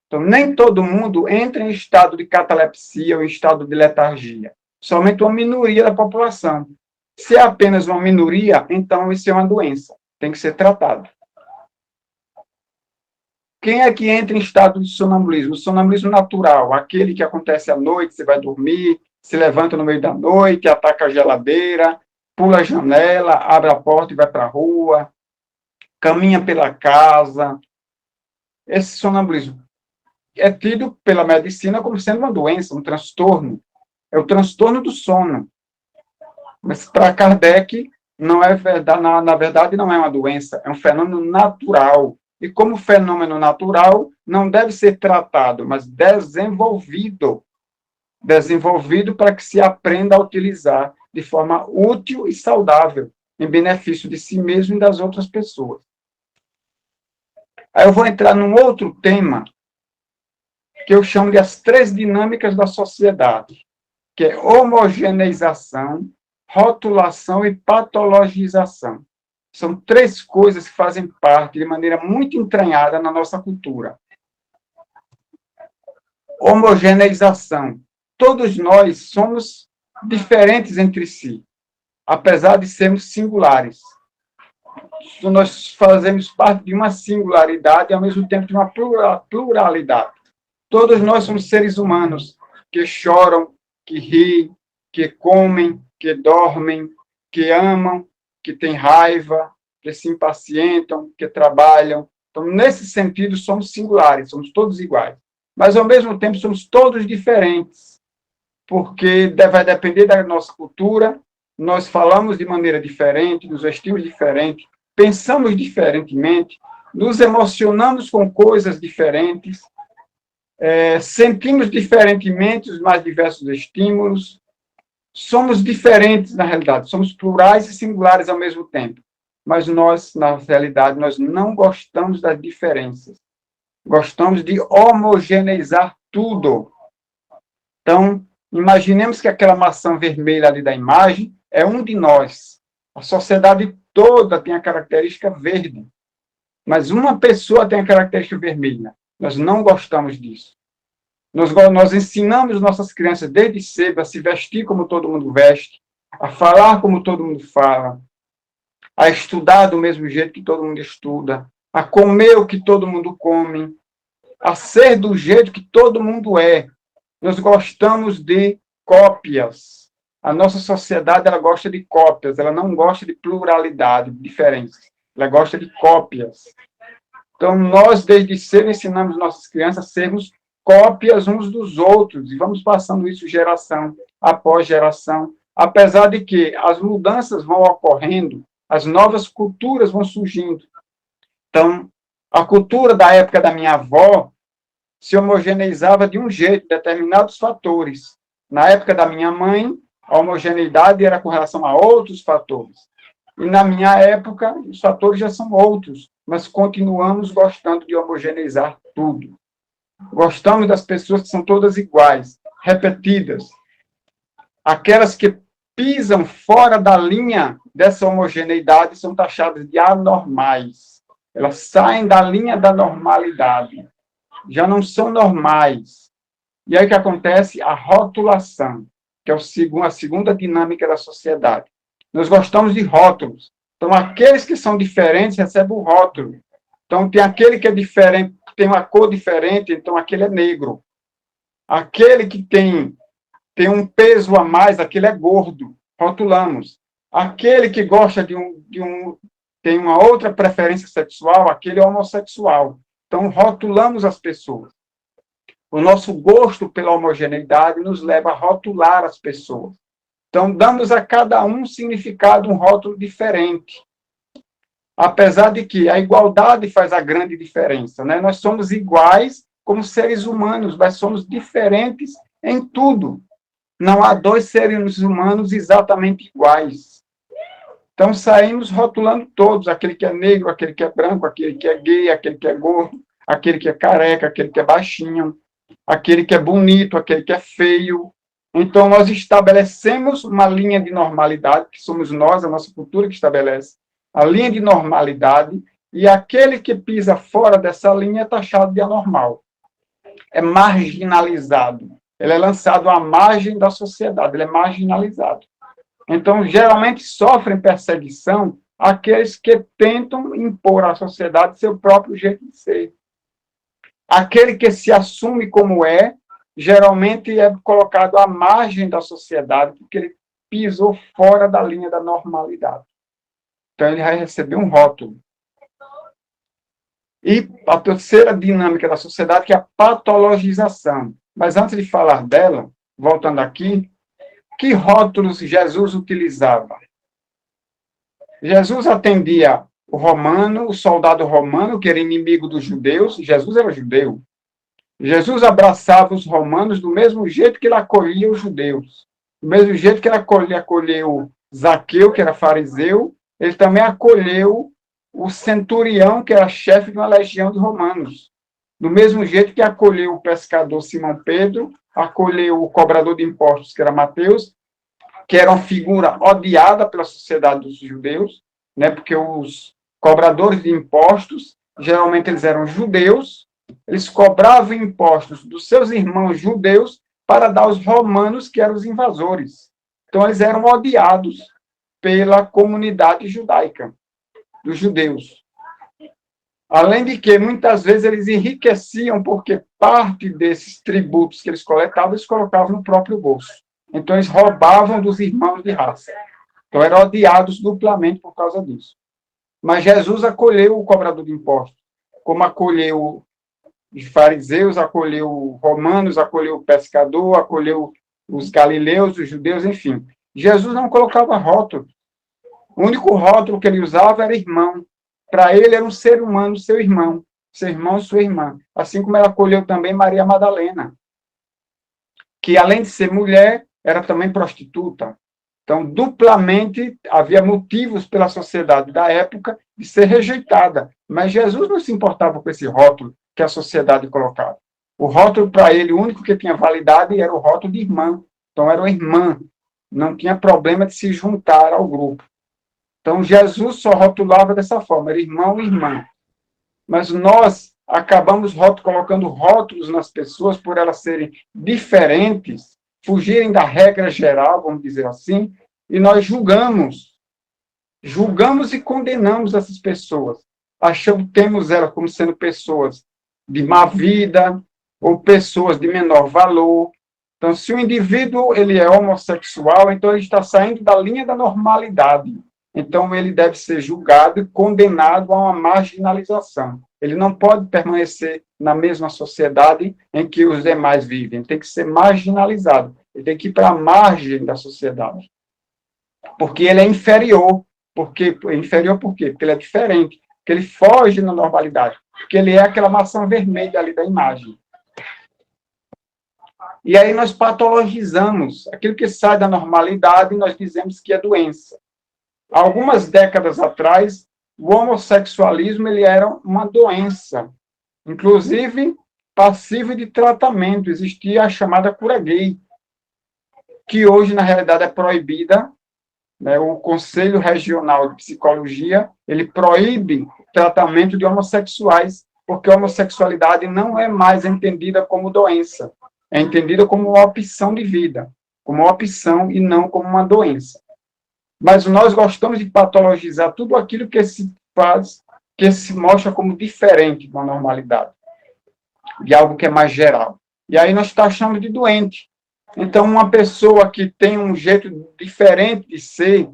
Então, nem todo mundo entra em estado de catalepsia ou em estado de letargia. Somente uma minoria da população. Se é apenas uma minoria, então isso é uma doença. Tem que ser tratado. Quem é que entra em estado de sonambulismo? O sonambulismo natural, aquele que acontece à noite, você vai dormir, se levanta no meio da noite, ataca a geladeira, pula a janela, abre a porta e vai para a rua, caminha pela casa. Esse sonambulismo é tido pela medicina como sendo uma doença, um transtorno. É o transtorno do sono. Mas para Kardec, não é verdade, na verdade, não é uma doença, é um fenômeno natural. E como fenômeno natural, não deve ser tratado, mas desenvolvido. Desenvolvido para que se aprenda a utilizar de forma útil e saudável, em benefício de si mesmo e das outras pessoas. Aí eu vou entrar num outro tema, que eu chamo de as 3 dinâmicas da sociedade, que é homogeneização, rotulação e patologização. São 3 coisas que fazem parte de maneira muito entranhada na nossa cultura. Homogeneização. Todos nós somos diferentes entre si, apesar de sermos singulares. Nós fazemos parte de uma singularidade e, ao mesmo tempo, de uma pluralidade. Todos nós somos seres humanos que choram, que riem, que comem, que dormem, que amam, que têm raiva, que se impacientam, que trabalham, Então, nesse sentido, somos singulares, somos todos iguais. Mas, ao mesmo tempo, somos todos diferentes, porque vai depender da nossa cultura, nós falamos de maneira diferente, nos vestimos diferente, pensamos diferentemente, nos emocionamos com coisas diferentes, sentimos diferentemente os mais diversos estímulos, somos diferentes na realidade, somos plurais e singulares ao mesmo tempo. Mas nós, na realidade, nós não gostamos das diferenças. Gostamos de homogeneizar tudo. Então, imaginemos que aquela maçã vermelha ali da imagem é um de nós. A sociedade toda tem a característica verde. Mas uma pessoa tem a característica vermelha. Nós não gostamos disso. Nós ensinamos nossas crianças desde cedo a se vestir como todo mundo veste, a falar como todo mundo fala, a estudar do mesmo jeito que todo mundo estuda, a comer o que todo mundo come, a ser do jeito que todo mundo é. Nós gostamos de cópias. A nossa sociedade, ela gosta de cópias, ela não gosta de pluralidade, de diferenças. Ela gosta de cópias. Então, nós, desde cedo, ensinamos nossas crianças a sermos cópias uns dos outros, e vamos passando isso geração após geração, apesar de que as mudanças vão ocorrendo, as novas culturas vão surgindo. Então, a cultura da época da minha avó se homogeneizava de um jeito, determinados fatores. Na época da minha mãe, a homogeneidade era com relação a outros fatores. E na minha época, os fatores já são outros, mas continuamos gostando de homogeneizar tudo. Gostamos das pessoas que são todas iguais, repetidas. Aquelas que pisam fora da linha dessa homogeneidade são taxadas de anormais. Elas saem da linha da normalidade. Já não são normais. E aí o que acontece? A rotulação, que é a segunda dinâmica da sociedade. Nós gostamos de rótulos. Então, aqueles que são diferentes recebem o rótulo. Então, tem aquele que é diferente, tem uma cor diferente, então aquele é negro. Aquele que tem um peso a mais, aquele é gordo. Rotulamos. Aquele que gosta tem uma outra preferência sexual, aquele é homossexual. Então, rotulamos as pessoas. O nosso gosto pela homogeneidade nos leva a rotular as pessoas. Então, damos a cada um significado, um rótulo diferente. Apesar de que a igualdade faz a grande diferença, né? Nós somos iguais como seres humanos, mas somos diferentes em tudo. Não há dois seres humanos exatamente iguais. Então, saímos rotulando todos, aquele que é negro, aquele que é branco, aquele que é gay, aquele que é gordo, aquele que é careca, aquele que é baixinho, aquele que é bonito, aquele que é feio. Então, nós estabelecemos uma linha de normalidade, que somos nós, a nossa cultura que estabelece a linha de normalidade, e aquele que pisa fora dessa linha é taxado de anormal. É marginalizado. Ele é lançado à margem da sociedade, ele é marginalizado. Então, geralmente, sofrem perseguição aqueles que tentam impor à sociedade seu próprio jeito de ser. Aquele que se assume como geralmente é colocado à margem da sociedade, porque ele pisou fora da linha da normalidade. Então, ele vai receber um rótulo. E a terceira dinâmica da sociedade, que é a patologização. Mas antes de falar dela, voltando aqui, que rótulos Jesus utilizava? Jesus atendia o romano, o soldado romano, que era inimigo dos judeus. Jesus era judeu. Jesus abraçava os romanos do mesmo jeito que ele acolhia os judeus. Do mesmo jeito que ele acolheu Zaqueu, que era fariseu, ele também acolheu o centurião, que era chefe de uma legião de romanos. Do mesmo jeito que acolheu o pescador Simão Pedro, acolheu o cobrador de impostos, que era Mateus, que era uma figura odiada pela sociedade dos judeus, né, porque os cobradores de impostos, geralmente eles eram judeus, eles cobravam impostos dos seus irmãos judeus para dar aos romanos, que eram os invasores. Então, eles eram odiados pela comunidade judaica, dos judeus. Além de que, muitas vezes, eles enriqueciam, porque parte desses tributos que eles coletavam, eles colocavam no próprio bolso. Então, eles roubavam dos irmãos de raça. Então, eram odiados duplamente por causa disso. Mas Jesus acolheu o cobrador de impostos. como acolheu os fariseus, acolheu romanos, acolheu o pescador, acolheu os galileus, os judeus, enfim. Jesus não colocava rótulo. O único rótulo que ele usava era irmão. Para ele era um ser humano, seu irmão, sua irmã. Assim como ela acolheu também Maria Madalena, que além de ser mulher, era também prostituta. Então, duplamente, havia motivos pela sociedade da época de ser rejeitada. Mas Jesus não se importava com esse rótulo que a sociedade colocava. O rótulo, para ele, o único que tinha validade era o rótulo de irmã. Então, era uma irmã. Não tinha problema de se juntar ao grupo. Então, Jesus só rotulava dessa forma, era irmão e irmã. Mas nós acabamos colocando rótulos nas pessoas por elas serem diferentes, fugirem da regra geral, vamos dizer assim, e nós julgamos e condenamos essas pessoas. Temos elas como sendo pessoas de má vida ou pessoas de menor valor. Então, se o indivíduo ele é homossexual, então ele está saindo da linha da normalidade. Então, ele deve ser julgado e condenado a uma marginalização. Ele não pode permanecer na mesma sociedade em que os demais vivem. Ele tem que ser marginalizado. Ele tem que ir para a margem da sociedade. Porque ele é inferior. Inferior por quê? Porque ele é diferente. Porque ele foge da normalidade. Porque ele é aquela maçã vermelha ali da imagem. E aí nós patologizamos. Aquilo que sai da normalidade, nós dizemos que é doença. Algumas décadas atrás, o homossexualismo ele era uma doença, inclusive passível de tratamento. Existia a chamada cura gay, que hoje, na realidade, é proibida. Né? O Conselho Regional de Psicologia ele proíbe o tratamento de homossexuais, porque a homossexualidade não é mais entendida como doença, é entendida como uma opção de vida, como uma opção e não como uma doença. Mas nós gostamos de patologizar tudo aquilo que se faz, que se mostra como diferente da normalidade, de algo que é mais geral. E aí nós taxamos de doente. Então, uma pessoa que tem um jeito diferente de ser,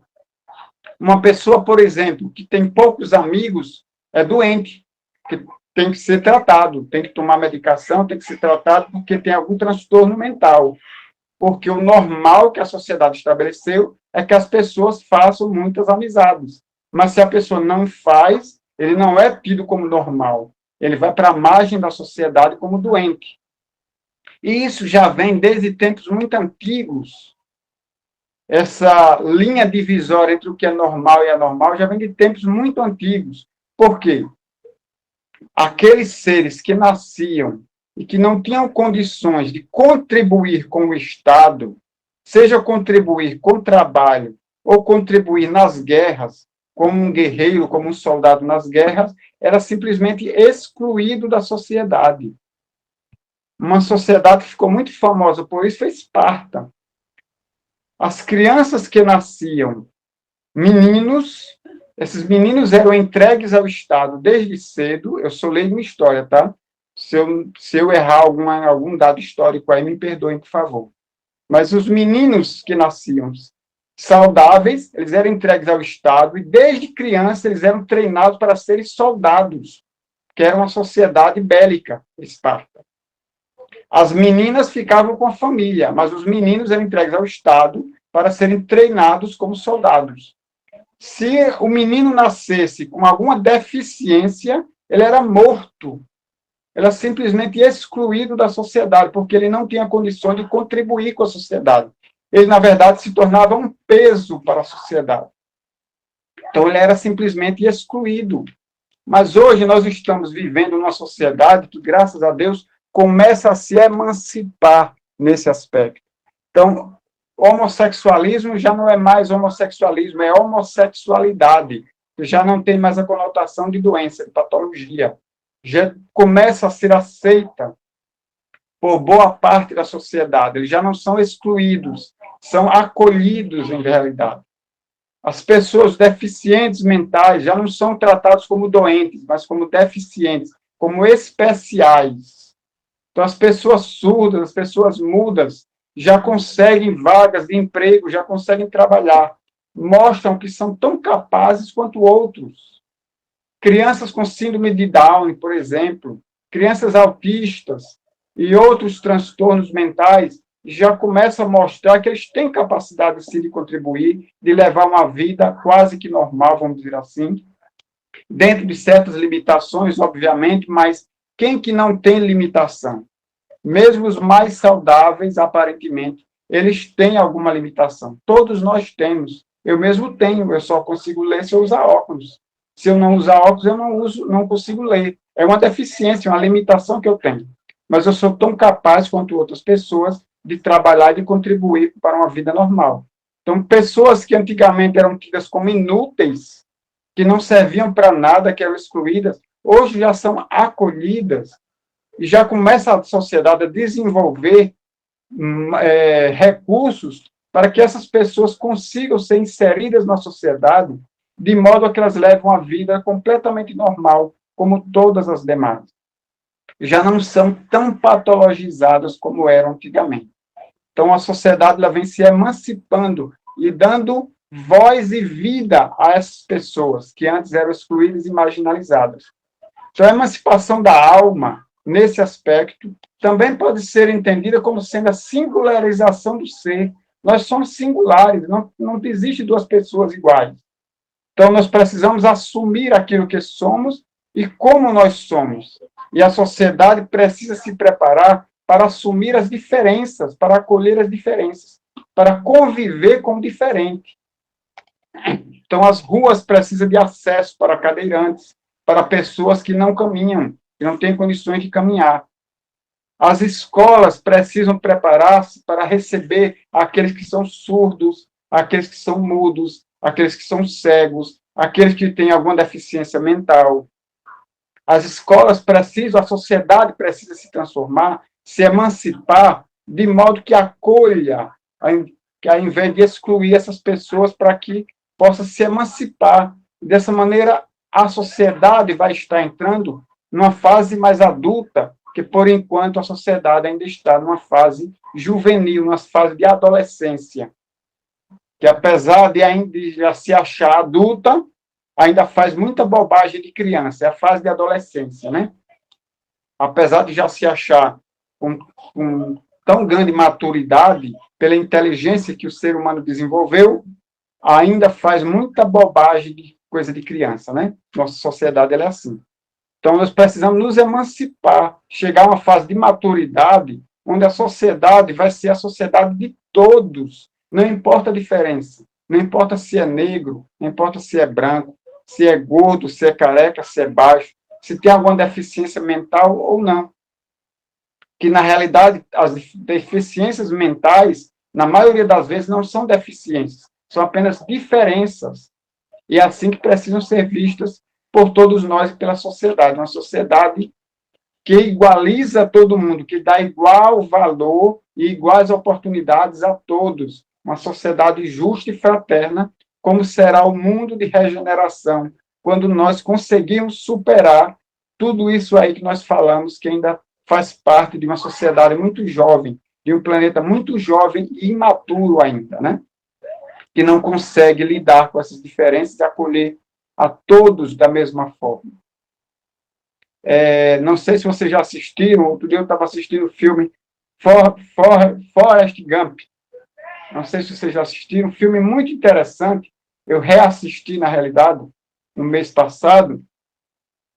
uma pessoa, por exemplo, que tem poucos amigos, é doente, que tem que ser tratado, tem que tomar medicação, tem que ser tratado porque tem algum transtorno mental. Porque o normal que a sociedade estabeleceu é que as pessoas façam muitas amizades. Mas se a pessoa não faz, ele não é tido como normal. Ele vai para a margem da sociedade como doente. E isso já vem desde tempos muito antigos. Essa linha divisória entre o que é normal e anormal já vem de tempos muito antigos. Por quê? Aqueles seres que nasciam e que não tinham condições de contribuir com o Estado, seja contribuir com trabalho ou contribuir nas guerras, como um guerreiro, como um soldado nas guerras, era simplesmente excluído da sociedade. Uma sociedade que ficou muito famosa por isso foi Esparta. As crianças que nasciam meninos, esses meninos eram entregues ao Estado desde cedo. Eu sou leigo em história, tá? Se eu errar algum dado histórico aí, me perdoem, por favor. Mas os meninos que nasciam saudáveis, eles eram entregues ao Estado e desde criança eles eram treinados para serem soldados, que era uma sociedade bélica, Esparta. As meninas ficavam com a família, mas os meninos eram entregues ao Estado para serem treinados como soldados. Se o menino nascesse com alguma deficiência, ele era morto. Ele era simplesmente excluído da sociedade, porque ele não tinha condições de contribuir com a sociedade. Ele, na verdade, se tornava um peso para a sociedade. Então, ele era simplesmente excluído. Mas hoje nós estamos vivendo numa sociedade que, graças a Deus, começa a se emancipar nesse aspecto. Então, o homossexualismo já não é mais homossexualismo, é homossexualidade. Já não tem mais a conotação de doença, de patologia. Já começa a ser aceita por boa parte da sociedade. Eles já não são excluídos, são acolhidos, em realidade. As pessoas deficientes mentais já não são tratadas como doentes, mas como deficientes, como especiais. Então, as pessoas surdas, as pessoas mudas, já conseguem vagas de emprego, já conseguem trabalhar. Mostram que são tão capazes quanto outros. crianças com síndrome de Down, por exemplo, crianças autistas e outros transtornos mentais, já começam a mostrar que eles têm capacidade, sim, de contribuir, de levar uma vida quase que normal, vamos dizer assim, dentro de certas limitações, obviamente, mas quem que não tem limitação? Mesmo os mais saudáveis, aparentemente, eles têm alguma limitação. Todos nós temos. Eu mesmo tenho, eu só consigo ler se eu usar óculos. Se eu não usar óculos, eu não consigo ler. É uma deficiência, uma limitação que eu tenho. Mas eu sou tão capaz quanto outras pessoas de trabalhar e de contribuir para uma vida normal. Então, pessoas que antigamente eram tidas como inúteis, que não serviam para nada, que eram excluídas, hoje já são acolhidas e já começa a sociedade a desenvolver recursos para que essas pessoas consigam ser inseridas na sociedade de modo a que elas levem uma vida completamente normal, como todas as demais. Já não são tão patologizadas como eram antigamente. Então, a sociedade ela vem se emancipando e dando voz e vida a essas pessoas que antes eram excluídas e marginalizadas. Então, a emancipação da alma, nesse aspecto, também pode ser entendida como sendo a singularização do ser. Nós somos singulares, não existe duas pessoas iguais. Então, nós precisamos assumir aquilo que somos e como nós somos. E a sociedade precisa se preparar para assumir as diferenças, para acolher as diferenças, para conviver com o diferente. Então, as ruas precisam de acesso para cadeirantes, para pessoas que não caminham, que não têm condições de caminhar. As escolas precisam preparar-se para receber aqueles que são surdos, aqueles que são mudos, aqueles que são cegos, aqueles que têm alguma deficiência mental. As escolas precisam, a sociedade precisa se transformar, se emancipar, de modo que acolha, que ao invés de excluir essas pessoas, para que possa se emancipar. Dessa maneira, a sociedade vai estar entrando numa fase mais adulta, que, por enquanto, a sociedade ainda está numa fase juvenil, numa fase de adolescência, que, apesar de ainda já se achar adulta, ainda faz muita bobagem de criança, é a fase de adolescência, né? Apesar de já se achar com tão grande maturidade, pela inteligência que o ser humano desenvolveu, ainda faz muita bobagem de coisa de criança, né? Nossa sociedade ela é assim. Então, nós precisamos nos emancipar, chegar a uma fase de maturidade, onde a sociedade vai ser a sociedade de todos, não importa a diferença, não importa se é negro, não importa se é branco, se é gordo, se é careca, se é baixo, se tem alguma deficiência mental ou não. Que, na realidade, as deficiências mentais, na maioria das vezes, não são deficiências, são apenas diferenças. E é assim que precisam ser vistas por todos nós e pela sociedade. Uma sociedade que igualiza todo mundo, que dá igual valor e iguais oportunidades a todos. Uma sociedade justa e fraterna, como será o mundo de regeneração, quando nós conseguirmos superar tudo isso aí que nós falamos, que ainda faz parte de uma sociedade muito jovem, de um planeta muito jovem e imaturo ainda, né? Que não consegue lidar com essas diferenças e acolher a todos da mesma forma. Não sei se vocês já assistiram, outro dia eu estava assistindo o filme Forrest Gump. Não sei se vocês já assistiram, um filme muito interessante. Eu reassisti, na realidade, no mês passado.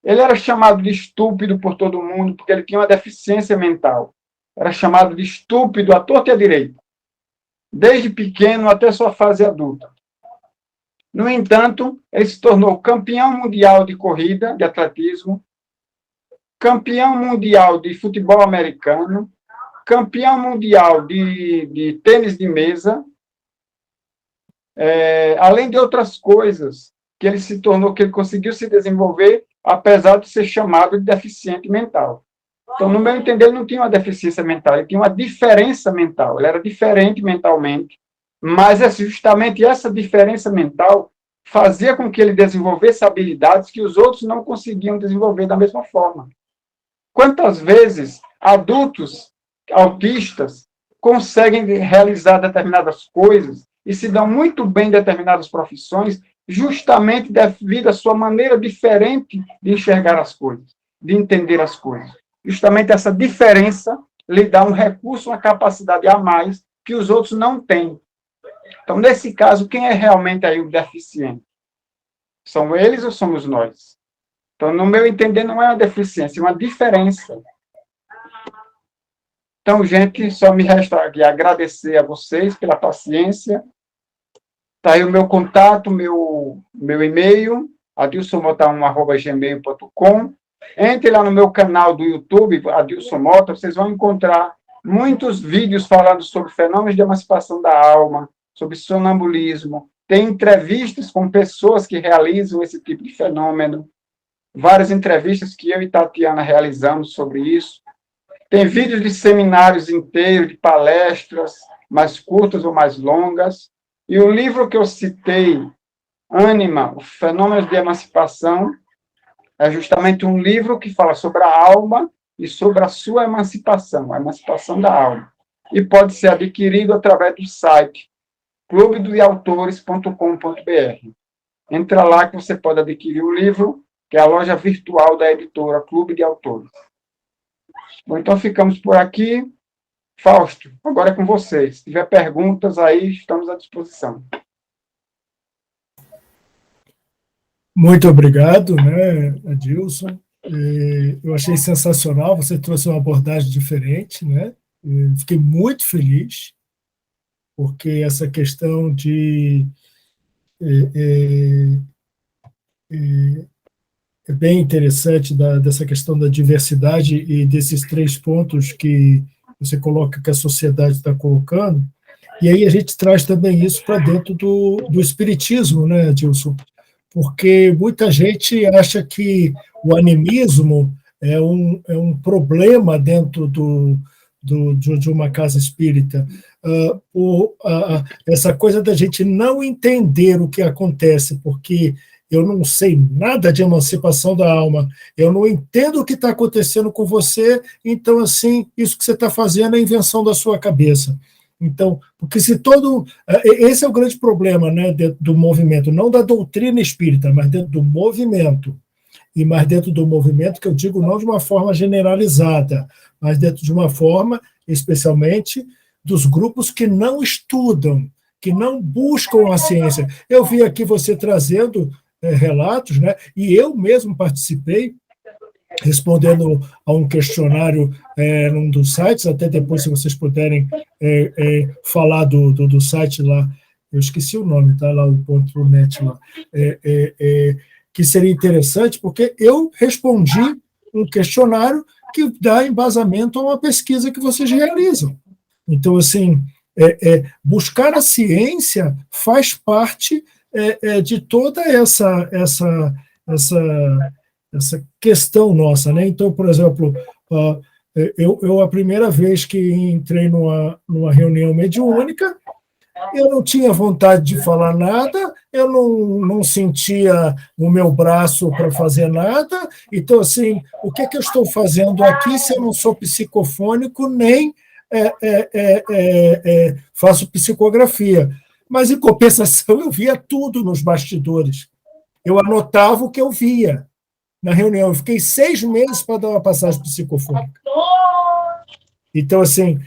Ele era chamado de estúpido por todo mundo, porque ele tinha uma deficiência mental. Era chamado de estúpido à torta e à direita, desde pequeno até sua fase adulta. No entanto, ele se tornou campeão mundial de corrida, de atletismo, campeão mundial de futebol americano, campeão mundial de tênis de mesa, além de outras coisas que ele se tornou, que ele conseguiu se desenvolver, apesar de ser chamado de deficiente mental. Então, no meu entender, ele não tinha uma deficiência mental, ele tinha uma diferença mental, ele era diferente mentalmente, mas é justamente essa diferença mental fazia com que ele desenvolvesse habilidades que os outros não conseguiam desenvolver da mesma forma. Quantas vezes adultos autistas conseguem realizar determinadas coisas e se dão muito bem em determinadas profissões justamente devido à sua maneira diferente de enxergar as coisas, de entender as coisas. Justamente essa diferença lhe dá um recurso, uma capacidade a mais que os outros não têm. Então, nesse caso, quem é realmente aí o deficiente? São eles ou somos nós? Então, no meu entender, não é uma deficiência, é uma diferença. Então, gente, só me resta aqui agradecer a vocês pela paciência. Está aí o meu contato, meu e-mail, adilsonmota1@gmail.com. Entre lá no meu canal do YouTube, Adilson Mota, vocês vão encontrar muitos vídeos falando sobre fenômenos de emancipação da alma, sobre sonambulismo. Tem entrevistas com pessoas que realizam esse tipo de fenômeno. Várias entrevistas que eu e Tatiana realizamos sobre isso. Tem vídeos de seminários inteiros, de palestras, mais curtas ou mais longas. E o livro que eu citei, Ânima, o Fenômeno de Emancipação, é justamente um livro que fala sobre a alma e sobre a sua emancipação, a emancipação da alma. E pode ser adquirido através do site clubedeautores.com.br. Entra lá que você pode adquirir o livro, que é a loja virtual da editora Clube de Autores. Bom, então ficamos por aqui. Fausto, agora é com vocês. Se tiver perguntas aí, estamos à disposição. Muito obrigado, né, Adilson. Eu achei sensacional, você trouxe uma abordagem diferente, né? Fiquei muito feliz, porque essa questão de é bem interessante dessa questão da diversidade e desses 3 pontos que você coloca que a sociedade está colocando, e aí a gente traz também isso para dentro do espiritismo, né, Adilson? Porque muita gente acha que o animismo é um problema dentro de uma casa espírita. Essa coisa da gente não entender o que acontece, porque eu não sei nada de emancipação da alma, eu não entendo o que está acontecendo com você, então, assim, isso que você está fazendo é invenção da sua cabeça. Então, porque se todo... Esse é o grande problema, né, dentro do movimento, não da doutrina espírita, mas dentro do movimento. E mais dentro do movimento, que eu digo não de uma forma generalizada, mas dentro de uma forma, especialmente, dos grupos que não estudam, que não buscam a ciência. Eu vi aqui você trazendo relatos, né, e eu mesmo participei, respondendo a um questionário num dos sites, até depois, se vocês puderem falar do site lá, eu esqueci o nome, tá lá, o .net lá, que seria interessante, porque eu respondi um questionário que dá embasamento a uma pesquisa que vocês realizam. Então, assim, buscar a ciência faz parte de toda essa questão nossa, né? Então, por exemplo, eu a primeira vez que entrei numa reunião mediúnica, eu não tinha vontade de falar nada, eu não sentia o meu braço para fazer nada, então, assim, o que eu estou fazendo aqui se eu não sou psicofônico, nem faço psicografia? Mas, em compensação, eu via tudo nos bastidores. Eu anotava o que eu via na reunião. Eu fiquei 6 meses para dar uma passagem psicofônica. Então, assim,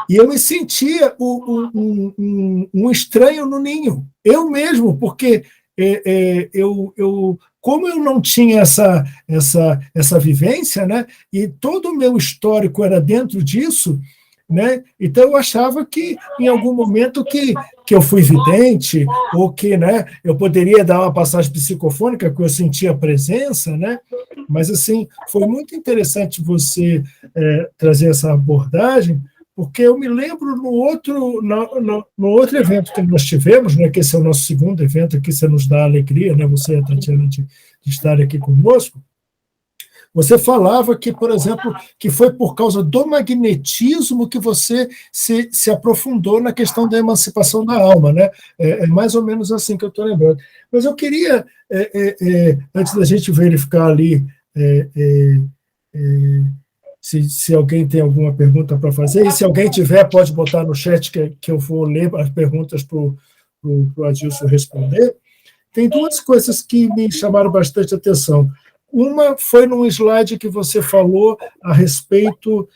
e eu me sentia um estranho no ninho. Eu mesmo, porque como eu não tinha essa vivência, né, e todo o meu histórico era dentro disso, né, então eu achava que, em algum momento, que eu fui vidente, ou que, né, eu poderia dar uma passagem psicofônica, que eu sentia a presença, né, mas, assim, foi muito interessante você trazer essa abordagem, porque eu me lembro no outro evento que nós tivemos, né, que esse é o nosso segundo evento aqui, você nos dá alegria, né, você e a Tatiana, de estar aqui conosco. Você falava que, por exemplo, que foi por causa do magnetismo que você se aprofundou na questão da emancipação da alma, né? É mais ou menos assim que eu estou lembrando. Mas eu queria, antes da gente verificar ali se alguém tem alguma pergunta para fazer, e se alguém tiver, pode botar no chat que eu vou ler as perguntas para o Adilson responder, tem duas coisas que me chamaram bastante atenção. Uma foi num slide que você falou a respeito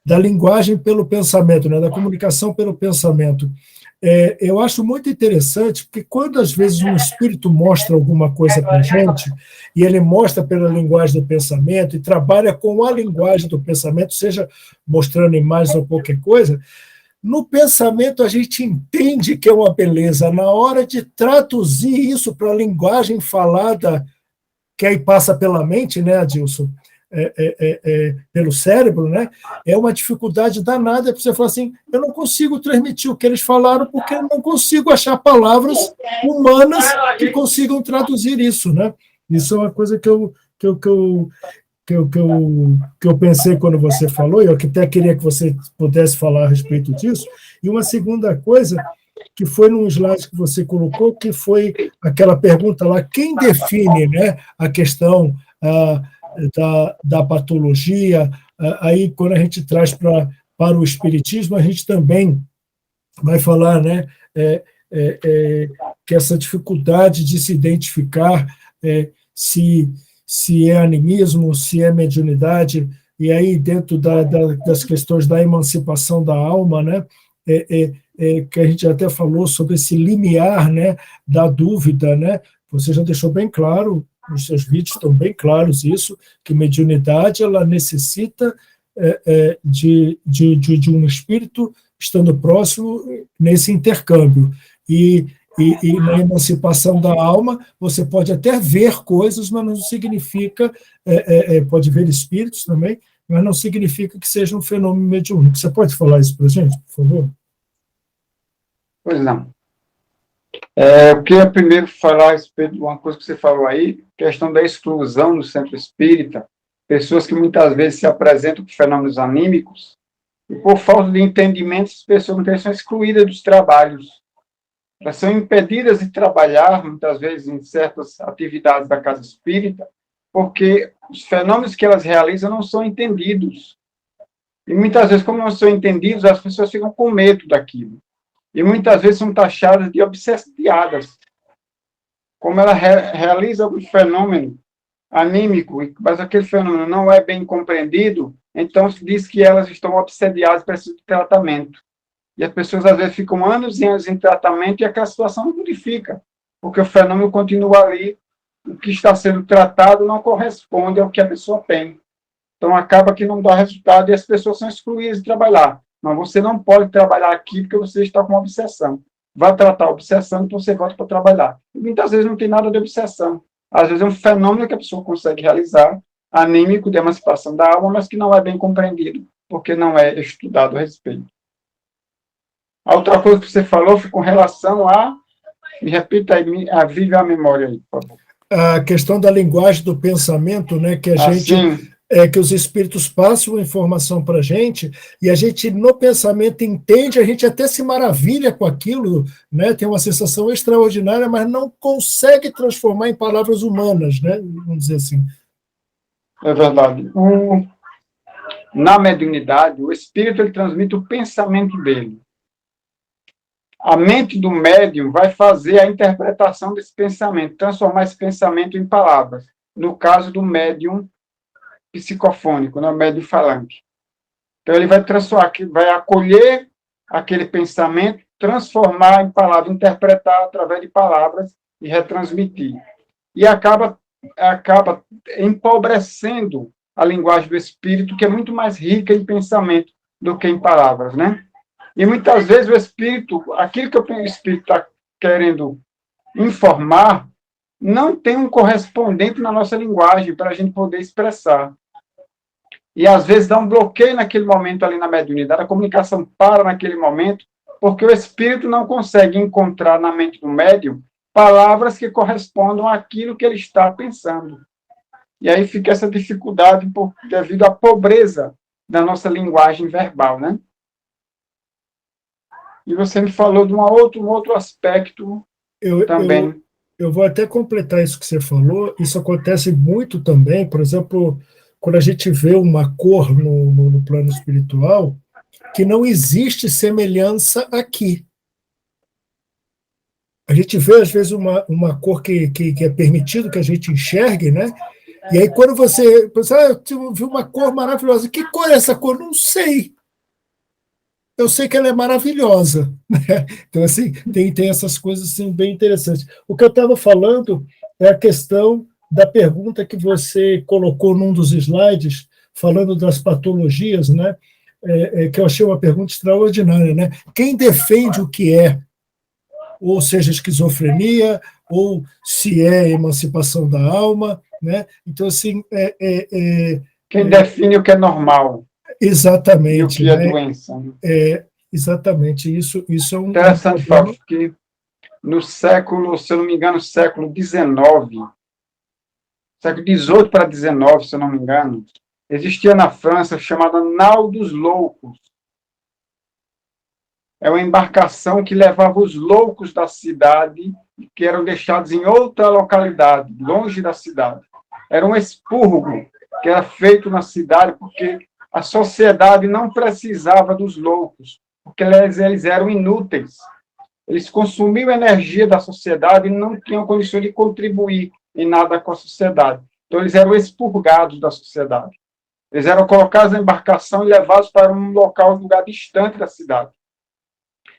da linguagem pelo pensamento, né, da comunicação pelo pensamento. Eu acho muito interessante, porque quando, às vezes, um espírito mostra alguma coisa para a gente, e ele mostra pela linguagem do pensamento, e trabalha com a linguagem do pensamento, seja mostrando imagens ou qualquer coisa, no pensamento a gente entende que é uma beleza. Na hora de traduzir isso para a linguagem falada, que aí passa pela mente, né, Adilson? Pelo cérebro, né? É uma dificuldade danada, porque você fala assim, eu não consigo transmitir o que eles falaram, porque eu não consigo achar palavras humanas que consigam traduzir isso, né? Isso é uma coisa que eu pensei quando você falou, e eu até queria que você pudesse falar a respeito disso. E uma segunda coisa, que foi num slide que você colocou, que foi aquela pergunta lá, quem define, né, a questão da patologia? Aí, quando a gente traz para o espiritismo, a gente também vai falar, né, que essa dificuldade de se identificar se é animismo, se é mediunidade, e aí dentro das questões da emancipação da alma, né, que a gente até falou sobre esse limiar, né, da dúvida, né, você já deixou bem claro, nos seus vídeos estão bem claros isso, que mediunidade ela necessita de um espírito estando próximo nesse intercâmbio. E na emancipação da alma, você pode até ver coisas, mas não significa, pode ver espíritos também, mas não significa que seja um fenômeno mediúnico. Você pode falar isso para a gente, por favor? Pois não. Eu queria primeiro falar a respeito de uma coisa que você falou aí, questão da exclusão no centro espírita, pessoas que muitas vezes se apresentam com fenômenos anímicos, e por falta de entendimento, as pessoas muitas vezes são excluídas dos trabalhos. Elas são impedidas de trabalhar, muitas vezes, em certas atividades da casa espírita, porque os fenômenos que elas realizam não são entendidos. E muitas vezes, como não são entendidos, as pessoas ficam com medo daquilo. E muitas vezes são taxadas de obsessiadas. Como ela realiza algum fenômeno anímico, mas aquele fenômeno não é bem compreendido, então se diz que elas estão obsediadas, precisam de tratamento. E as pessoas, às vezes, ficam anos e anos em tratamento e aquela situação não modifica, porque o fenômeno continua ali, o que está sendo tratado não corresponde ao que a pessoa tem. Então, acaba que não dá resultado e as pessoas são excluídas de trabalhar. Mas você não pode trabalhar aqui porque você está com uma obsessão. Vai tratar a obsessão, então você volta para trabalhar. E muitas vezes não tem nada de obsessão. Às vezes é um fenômeno que a pessoa consegue realizar, anímico, de emancipação da alma, mas que não é bem compreendido, porque não é estudado a respeito. A outra coisa que você falou foi com relação a... Me repita aí, vive a memória aí, por favor. A questão da linguagem do pensamento, né, que a gente... que os espíritos passam a informação para a gente, e a gente, no pensamento, entende, a gente até se maravilha com aquilo, né, tem uma sensação extraordinária, mas não consegue transformar em palavras humanas, né, vamos dizer assim. É verdade. Na mediunidade, o espírito ele transmite o pensamento dele. A mente do médium vai fazer a interpretação desse pensamento, transformar esse pensamento em palavras. No caso do médium psicofônico, né, o médium falante. Então, ele vai transformar, vai acolher aquele pensamento, transformar em palavras, interpretar através de palavras e retransmitir. E acaba empobrecendo a linguagem do espírito, que é muito mais rica em pensamento do que em palavras, né? E muitas vezes o espírito, aquilo que o espírito está querendo informar, não tem um correspondente na nossa linguagem para a gente poder expressar. E às vezes dá um bloqueio naquele momento ali na mediunidade, a comunicação para naquele momento, porque o espírito não consegue encontrar na mente do médium palavras que correspondam àquilo que ele está pensando. E aí fica essa dificuldade devido à pobreza da nossa linguagem verbal, né? E você me falou de um outro aspecto também. Eu vou até completar isso que você falou. Isso acontece muito também, por exemplo, quando a gente vê uma cor no plano espiritual, que não existe semelhança aqui. gente vê, às vezes, uma cor que é permitido que a gente enxergue, né? E aí, quando você pensa, eu vi uma cor maravilhosa. Que cor é essa cor? Não sei. Eu sei que ela é maravilhosa. Né? Então, assim, tem essas coisas assim, bem interessantes. O que eu estava falando é a questão da pergunta que você colocou num dos slides, falando das patologias, né? Que eu achei uma pergunta extraordinária. Né? Quem defende o que é, ou seja, esquizofrenia, ou se é emancipação da alma, né? Então, assim, Quem define o que é normal e o exatamente, que é né? doença. Exatamente, isso é um Interessante, problema. Fábio, que no século, se eu não me engano, século XIX, século XVIII para XIX, se eu não me engano, existia na França chamada Nau dos Loucos. É uma embarcação que levava os loucos da cidade, que eram deixados em outra localidade, longe da cidade. Era um expurgo que era feito na cidade porque a sociedade não precisava dos loucos, porque eles eram inúteis. Eles consumiam a energia da sociedade e não tinham condições de contribuir em nada com a sociedade. Então, eles eram expurgados da sociedade. Eles eram colocados na embarcação e levados para um lugar distante da cidade.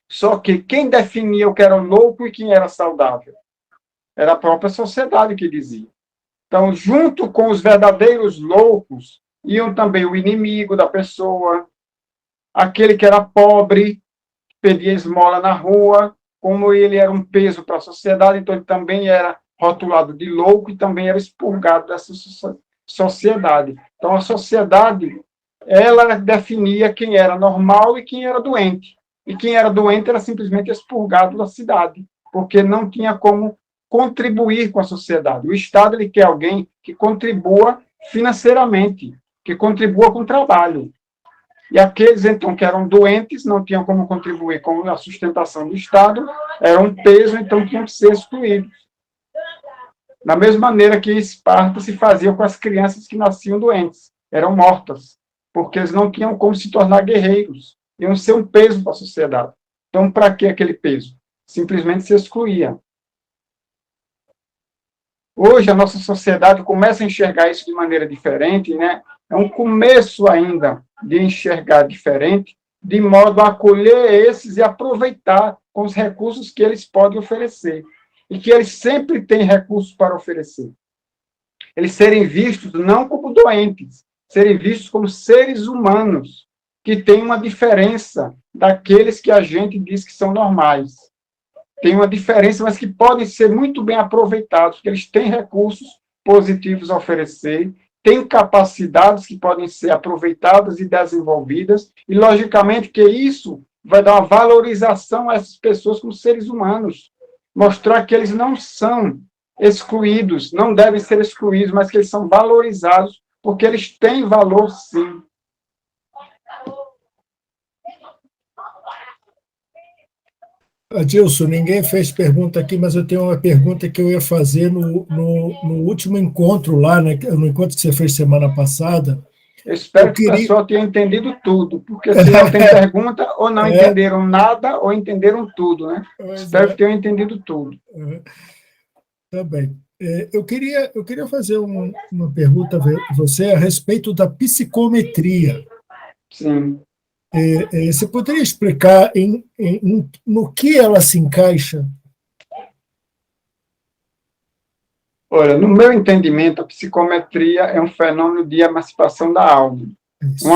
Só que quem definia o que era louco e quem era saudável? Era a própria sociedade que dizia. Então, junto com os verdadeiros loucos, iam também o inimigo da pessoa, aquele que era pobre, pedia esmola na rua, como ele era um peso para a sociedade, então ele também era rotulado de louco e também era expurgado dessa sociedade. Então, a sociedade, ela definia quem era normal e quem era doente. E quem era doente era simplesmente expurgado da cidade, porque não tinha como contribuir com a sociedade. O Estado ele quer alguém que contribua financeiramente, que contribua com o trabalho. E aqueles, então, que eram doentes, não tinham como contribuir com a sustentação do Estado, eram um peso, então tinham que ser excluídos. Da mesma maneira que Esparta se fazia com as crianças que nasciam doentes, eram mortas, porque eles não tinham como se tornar guerreiros, iam ser um peso para a sociedade. Então, para que aquele peso? Simplesmente se excluía. Hoje, a nossa sociedade começa a enxergar isso de maneira diferente, né? É um começo ainda de enxergar diferente, de modo a acolher esses e aproveitar com os recursos que eles podem oferecer. E que eles sempre têm recursos para oferecer. Eles serem vistos não como doentes, serem vistos como seres humanos, que têm uma diferença daqueles que a gente diz que são normais. Tem uma diferença, mas que podem ser muito bem aproveitados, porque eles têm recursos positivos a oferecer, têm capacidades que podem ser aproveitadas e desenvolvidas, e, logicamente, que isso vai dar uma valorização a essas pessoas como seres humanos, mostrar que eles não são excluídos, não devem ser excluídos, mas que eles são valorizados, porque eles têm valor, sim. Adilson, ninguém fez pergunta aqui, mas eu tenho uma pergunta que eu ia fazer no último encontro lá, né, no encontro que você fez semana passada. Eu espero que o pessoal tenha entendido tudo, porque senão tem pergunta ou não entenderam nada ou entenderam tudo, né? Espero que tenham entendido tudo. Tá bem. Eu queria fazer uma pergunta a você a respeito da psicometria. Sim. Você poderia explicar no que ela se encaixa? Olha, no meu entendimento, a psicometria é um fenômeno de emancipação da alma. É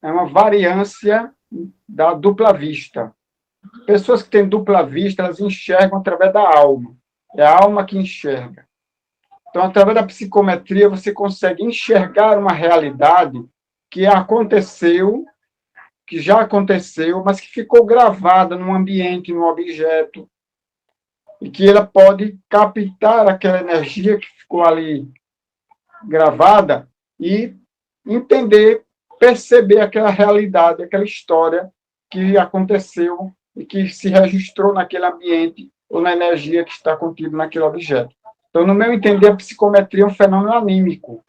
uma variância da dupla vista. Pessoas que têm dupla vista, elas enxergam através da alma. É a alma que enxerga. Então, através da psicometria, você consegue enxergar uma realidade que aconteceu, que já aconteceu, mas que ficou gravada num ambiente, num objeto, e que ela pode captar aquela energia que ficou ali gravada e entender, perceber aquela realidade, aquela história que aconteceu e que se registrou naquele ambiente ou na energia que está contida naquele objeto. Então, no meu entender, a psicometria é um fenômeno anímico,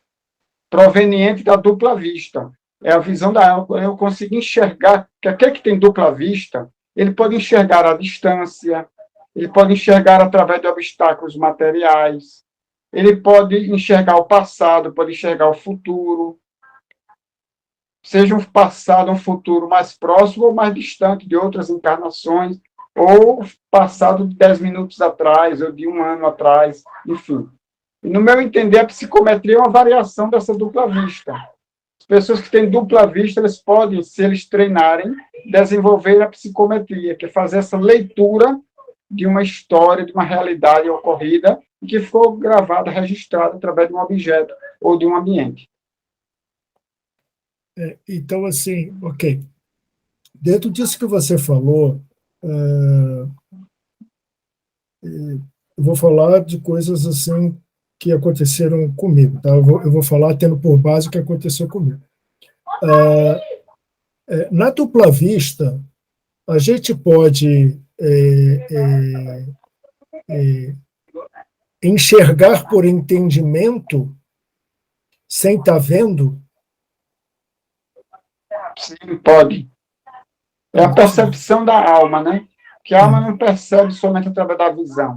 proveniente da dupla vista. É a visão da alma. Eu consigo enxergar que aquele que tem dupla vista, ele pode enxergar a distância, ele pode enxergar através de obstáculos materiais, ele pode enxergar o passado, pode enxergar o futuro, seja um passado, um futuro mais próximo ou mais distante de outras encarnações, ou passado de 10 minutos atrás, ou de um ano atrás, enfim. E, no meu entender, a psicometria é uma variação dessa dupla vista. As pessoas que têm dupla vista, eles podem, se eles treinarem, desenvolver a psicometria, que é fazer essa leitura de uma história, de uma realidade ocorrida, que ficou gravada, registrada através de um objeto ou de um ambiente. Então, assim, ok. Dentro disso que você falou, eu vou falar de coisas assim que aconteceram comigo. Tá? Eu vou falar tendo por base o que aconteceu comigo. Na dupla vista, a gente pode enxergar por entendimento sem estar vendo? Sim, pode. É a percepção da alma, né? Que a alma não percebe somente através da visão.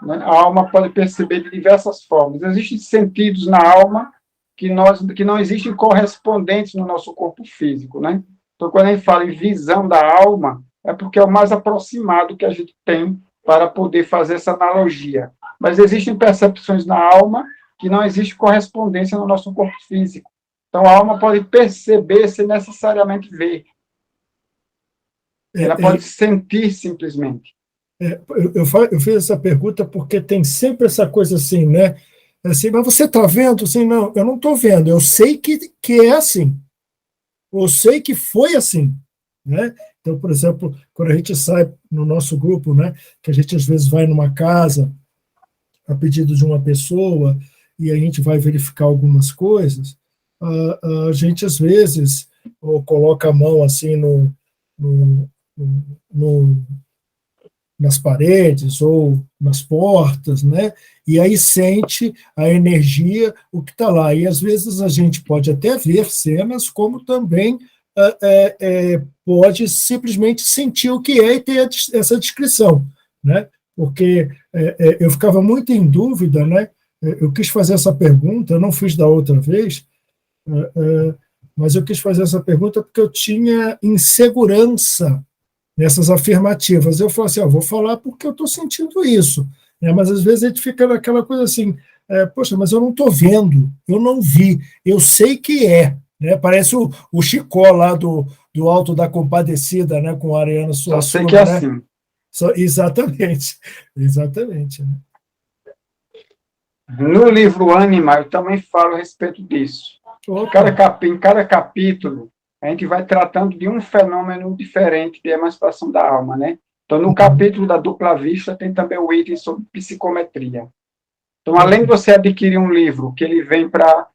Né? A alma pode perceber de diversas formas. Existem sentidos na alma que não existem correspondentes no nosso corpo físico, né? Então, quando a gente fala em visão da alma, é porque é o mais aproximado que a gente tem para poder fazer essa analogia. Mas existem percepções na alma que não existe correspondência no nosso corpo físico. Então, a alma pode perceber sem necessariamente ver. Ela pode sentir simplesmente. Eu fiz essa pergunta porque tem sempre essa coisa assim, né? Assim, mas você está vendo? Assim, não, eu não estou vendo. Eu sei que é assim. Eu sei que foi assim, né? Então, por exemplo, quando a gente sai no nosso grupo, né, que a gente às vezes vai numa casa a pedido de uma pessoa e a gente vai verificar algumas coisas, a gente às vezes ou coloca a mão assim nas paredes ou nas portas, né? E aí sente a energia, o que está lá. E às vezes a gente pode até ver cenas, como também pode simplesmente sentir o que é e ter essa descrição, né? Porque eu ficava muito em dúvida, né? Eu quis fazer essa pergunta, eu não fiz da outra vez, mas eu quis fazer essa pergunta porque eu tinha insegurança nessas afirmativas. Eu falo assim, vou falar porque eu estou sentindo isso. Né? Mas às vezes a gente fica naquela coisa assim, poxa, mas eu não estou vendo, eu não vi, eu sei que é. Né? Parece o Chicó lá do Alto da Compadecida, né? Com a Ariana Suassuna. Só sei que é assim. Exatamente, exatamente. Né? No livro Ânima, eu também falo a respeito disso. Em cada capítulo, a gente vai tratando de um fenômeno diferente de emancipação da alma, né? Então, no capítulo da dupla vista, tem também o item sobre psicometria. Então, além de você adquirir um livro que ele vem para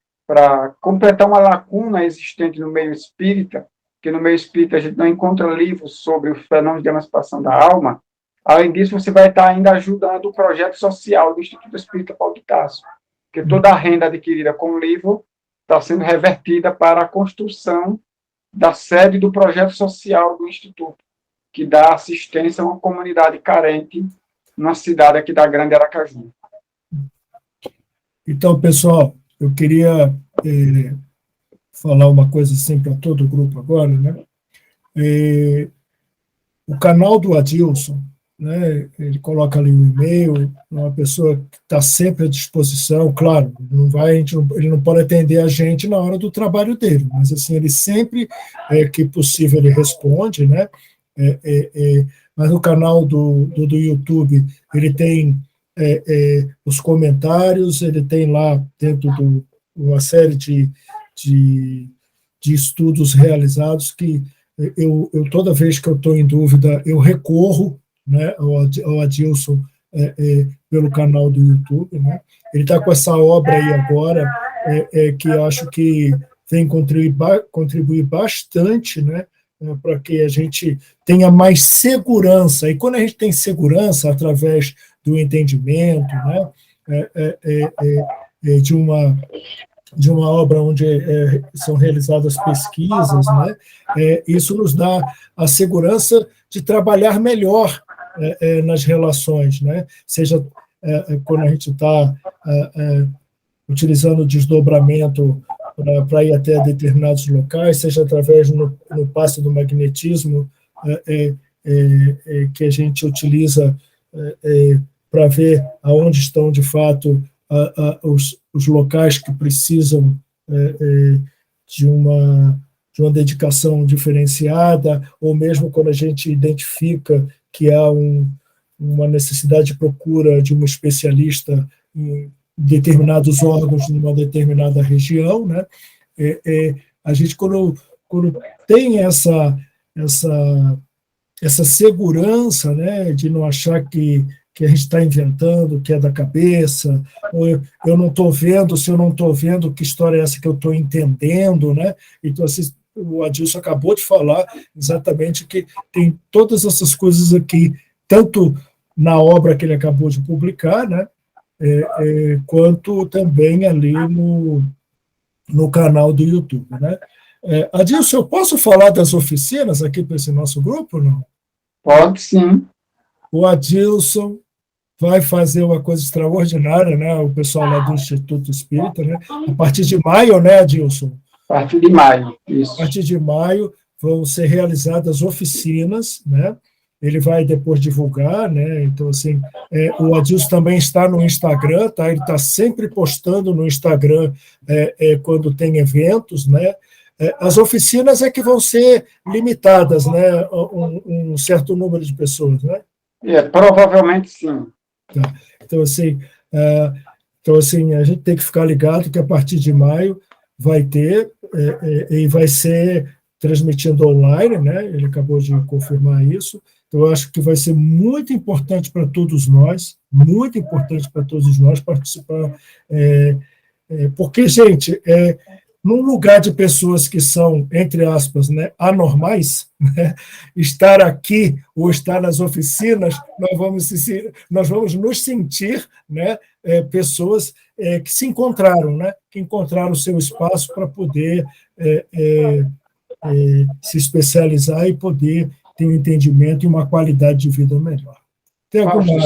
completar uma lacuna existente no meio espírita, que no meio espírita a gente não encontra livros sobre os fenômenos de emancipação da alma, além disso, você vai estar ainda ajudando o projeto social do Instituto Espírita Paulo de Tarso, porque toda a renda adquirida com o livro está sendo revertida para a construção da sede do projeto social do Instituto, que dá assistência a uma comunidade carente numa cidade aqui da Grande Aracaju. Então, pessoal, eu queria falar uma coisa assim para todo o grupo agora, né? O canal do Adilson, né, ele coloca ali um e-mail, uma pessoa que está sempre à disposição, claro, ele não pode atender a gente na hora do trabalho dele, mas assim, ele sempre, que possível, ele responde, né? Mas no canal do YouTube, ele tem os comentários, ele tem lá dentro uma série de estudos realizados que eu toda vez que eu estou em dúvida, eu recorro, né, ao Adilson pelo canal do YouTube. Né? Ele está com essa obra aí agora, que eu acho que vem contribuir bastante, né, para que a gente tenha mais segurança. E quando a gente tem segurança através do entendimento, né, de uma obra onde são realizadas pesquisas, né, isso nos dá a segurança de trabalhar melhor, nas relações, né? Seja quando a gente está utilizando o desdobramento para ir até determinados locais, seja através no passe do magnetismo, que a gente utiliza para ver aonde estão, de fato, os locais que precisam de uma dedicação diferenciada, ou mesmo quando a gente identifica que há uma necessidade de procura de um especialista em determinados órgãos numa determinada região, né? A gente, quando tem essa segurança, né, de não achar que a gente está inventando, que é da cabeça, ou eu não estou vendo, se eu não estou vendo, que história é essa que eu estou entendendo, né? Então, assim, o Adilson acabou de falar exatamente que tem todas essas coisas aqui, tanto na obra que ele acabou de publicar, né, quanto também ali no canal do YouTube, né? Adilson, eu posso falar das oficinas aqui para esse nosso grupo, não? Pode, sim. O Adilson vai fazer uma coisa extraordinária, né? O pessoal lá do Instituto Espírita, né? A partir de maio, né, Adilson? A partir de maio, isso. A partir de maio vão ser realizadas oficinas, né? Ele vai depois divulgar, né? Então, assim, o Adilson também está no Instagram, tá? Ele está sempre postando no Instagram quando tem eventos, né? As oficinas é que vão ser limitadas, né? Um certo número de pessoas, né? Provavelmente sim. Tá. Então, assim, a gente tem que ficar ligado que a partir de maio vai ter, e vai ser transmitindo online, né? Ele acabou de confirmar isso. Então, eu acho que vai ser muito importante para todos nós, participar, porque, gente, num lugar de pessoas que são, entre aspas, né, anormais, né, estar aqui ou estar nas oficinas, nós vamos nos sentir, né, pessoas que se encontraram, né, que encontraram o seu espaço para poder se especializar e poder ter um entendimento e uma qualidade de vida melhor.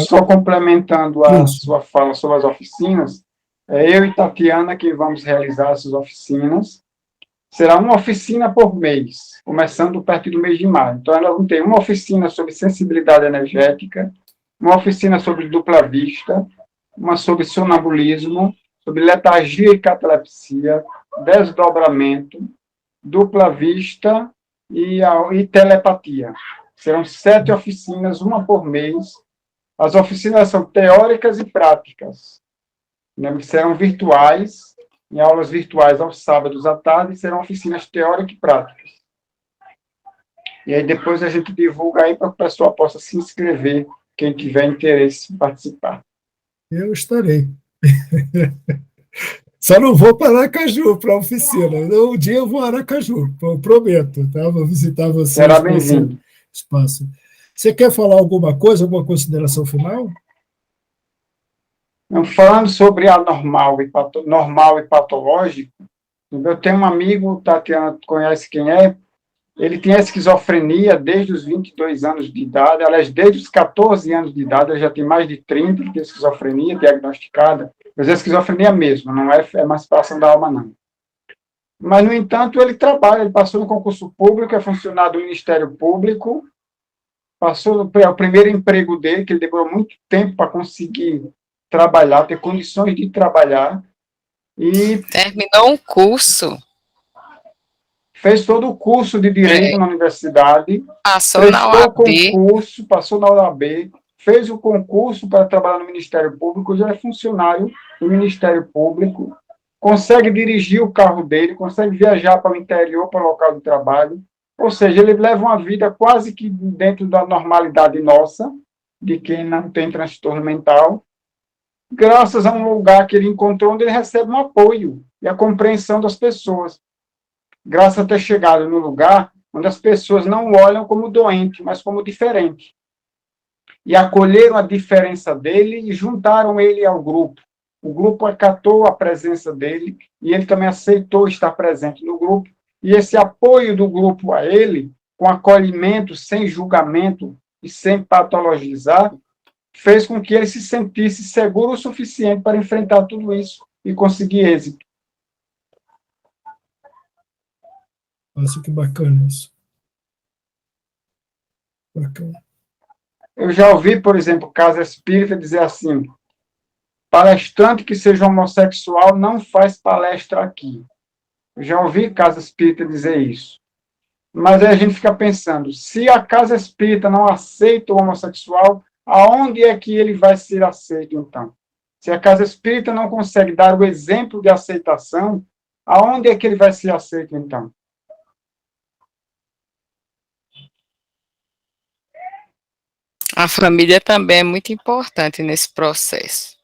Só complementando a sua fala sobre as oficinas, eu e Tatiana que vamos realizar essas oficinas. Será uma oficina por mês, começando a partir do mês de maio. Então, nós vamos ter uma oficina sobre sensibilidade energética, uma oficina sobre dupla vista, uma sobre sonambulismo, sobre letargia e catalepsia, desdobramento, dupla vista e telepatia. Serão 7 oficinas, uma por mês. As oficinas são teóricas e práticas. Serão virtuais, em aulas virtuais aos sábados à tarde, serão oficinas teóricas e práticas. E aí depois a gente divulga aí para que o pessoal possa se inscrever, quem tiver interesse em participar. Eu estarei. Só não vou para Aracaju, para a oficina. Um dia eu vou a Aracaju, eu prometo, tá? Vou visitar vocês. Será bem-vindo. Espaço. Você quer falar alguma coisa, alguma consideração final? Falando sobre anormal normal e patológico, eu tenho um amigo, Tatiana conhece quem é, ele tinha esquizofrenia desde os 22 anos de idade, aliás, desde os 14 anos de idade, ele já tem mais de 30 que tem esquizofrenia diagnosticada, mas é esquizofrenia mesmo, não é emancipação da alma, não. Mas, no entanto, ele trabalha, ele passou no concurso público, é funcionário do Ministério Público, passou o primeiro emprego dele, que ele demorou muito tempo para conseguir trabalhar, ter condições de trabalhar. E terminou um curso. Fez todo o curso de Direito na universidade. Passou na OAB. Passou na OAB, fez o concurso para trabalhar no Ministério Público, já é funcionário do Ministério Público, consegue dirigir o carro dele, consegue viajar para o interior, para o local de trabalho. Ou seja, ele leva uma vida quase que dentro da normalidade nossa, de quem não tem transtorno mental, graças a um lugar que ele encontrou onde ele recebe um apoio e a compreensão das pessoas. Graças a ter chegado no lugar onde as pessoas não olham como doente, mas como diferente. E acolheram a diferença dele e juntaram ele ao grupo. O grupo acatou a presença dele e ele também aceitou estar presente no grupo. E esse apoio do grupo a ele, com acolhimento, sem julgamento, e sem patologizar, fez com que ele se sentisse seguro o suficiente para enfrentar tudo isso e conseguir êxito. Nossa, que bacana isso. Bacana. Eu já ouvi, por exemplo, casa espírita dizer assim: palestrante que seja homossexual não faz palestra aqui. Eu já ouvi casa espírita dizer isso. Mas aí a gente fica pensando, se a casa espírita não aceita o homossexual, aonde é que ele vai ser aceito, então? Se a casa espírita não consegue dar o exemplo de aceitação, aonde é que ele vai ser aceito, então? A família também é muito importante nesse processo.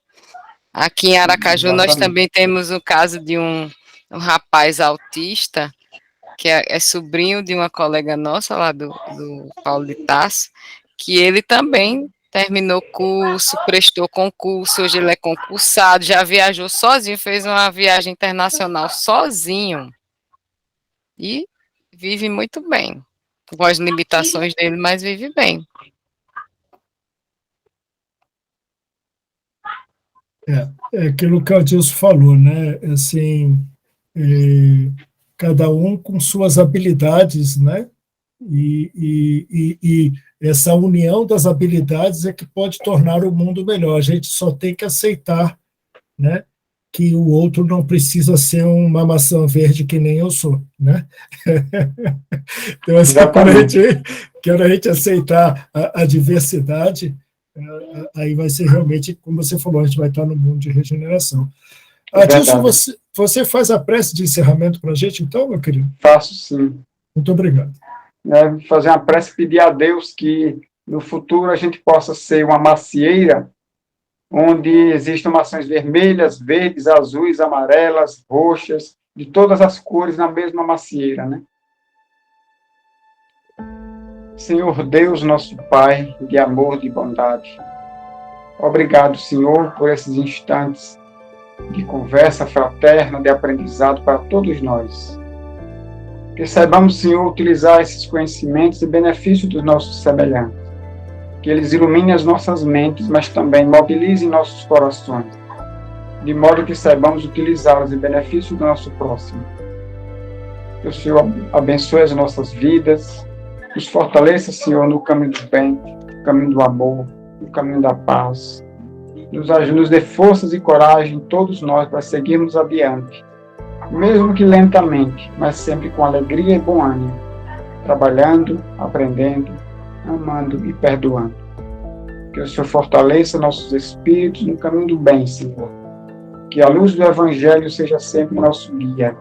Aqui em Aracaju, Exatamente. nós também temos o caso de um rapaz autista, que é sobrinho de uma colega nossa lá do Paulo de Tarso, que ele também terminou curso, prestou concurso, hoje ele é concursado, já viajou sozinho, fez uma viagem internacional sozinho e vive muito bem, com as limitações dele, mas vive bem. É aquilo que o Adilson falou, né? Assim, cada um com suas habilidades, né? E essa união das habilidades é que pode tornar o mundo melhor. A gente só tem que aceitar, né, que o outro não precisa ser uma maçã verde que nem eu sou, né? Então, assim, quando a gente aceitar a diversidade, aí vai ser realmente, como você falou, a gente vai estar no mundo de regeneração. Adilson, você faz a prece de encerramento para a gente, então, meu querido? Faço sim. Muito obrigado. Fazer uma prece, pedir a Deus que no futuro a gente possa ser uma macieira onde existam maçãs vermelhas, verdes, azuis, amarelas, roxas, de todas as cores na mesma macieira, né? Senhor Deus, nosso Pai, de amor, de bondade, obrigado, Senhor, por esses instantes de conversa fraterna, de aprendizado para todos nós. Que saibamos, Senhor, utilizar esses conhecimentos em benefício dos nossos semelhantes. Que eles iluminem as nossas mentes, mas também mobilizem nossos corações, de modo que saibamos utilizá-los em benefício do nosso próximo. Que o Senhor abençoe as nossas vidas, nos fortaleça, Senhor, no caminho do bem, no caminho do amor, no caminho da paz. Nos ajude, nos dê forças e coragem, todos nós, para seguirmos adiante, mesmo que lentamente, mas sempre com alegria e bom ânimo, trabalhando, aprendendo, amando e perdoando. Que o Senhor fortaleça nossos espíritos no caminho do bem, Senhor. Que a luz do Evangelho seja sempre nosso guia.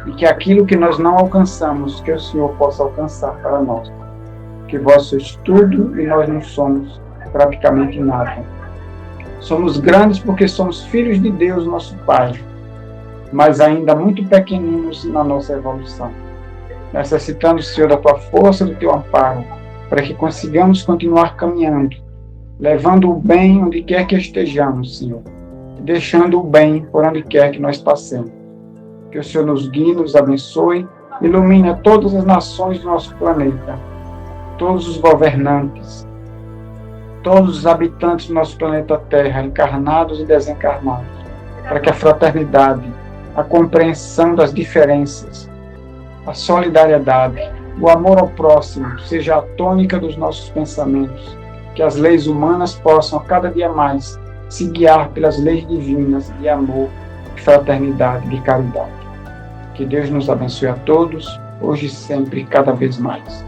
E que aquilo que nós não alcançamos, que o Senhor possa alcançar para nós. Que vós sois tudo e nós não somos praticamente nada. Somos grandes porque somos filhos de Deus, nosso Pai, mas ainda muito pequeninos na nossa evolução. Necessitando, Senhor, da tua força, do teu amparo, para que consigamos continuar caminhando, levando o bem onde quer que estejamos, Senhor, e deixando o bem por onde quer que nós passemos. Que o Senhor nos guie, nos abençoe, ilumine a todas as nações do nosso planeta, todos os governantes, todos os habitantes do nosso planeta Terra, encarnados e desencarnados, para que a fraternidade, a compreensão das diferenças, a solidariedade, o amor ao próximo seja a tônica dos nossos pensamentos, que as leis humanas possam a cada dia mais se guiar pelas leis divinas de amor, de fraternidade, de caridade. Que Deus nos abençoe a todos, hoje e sempre, cada vez mais.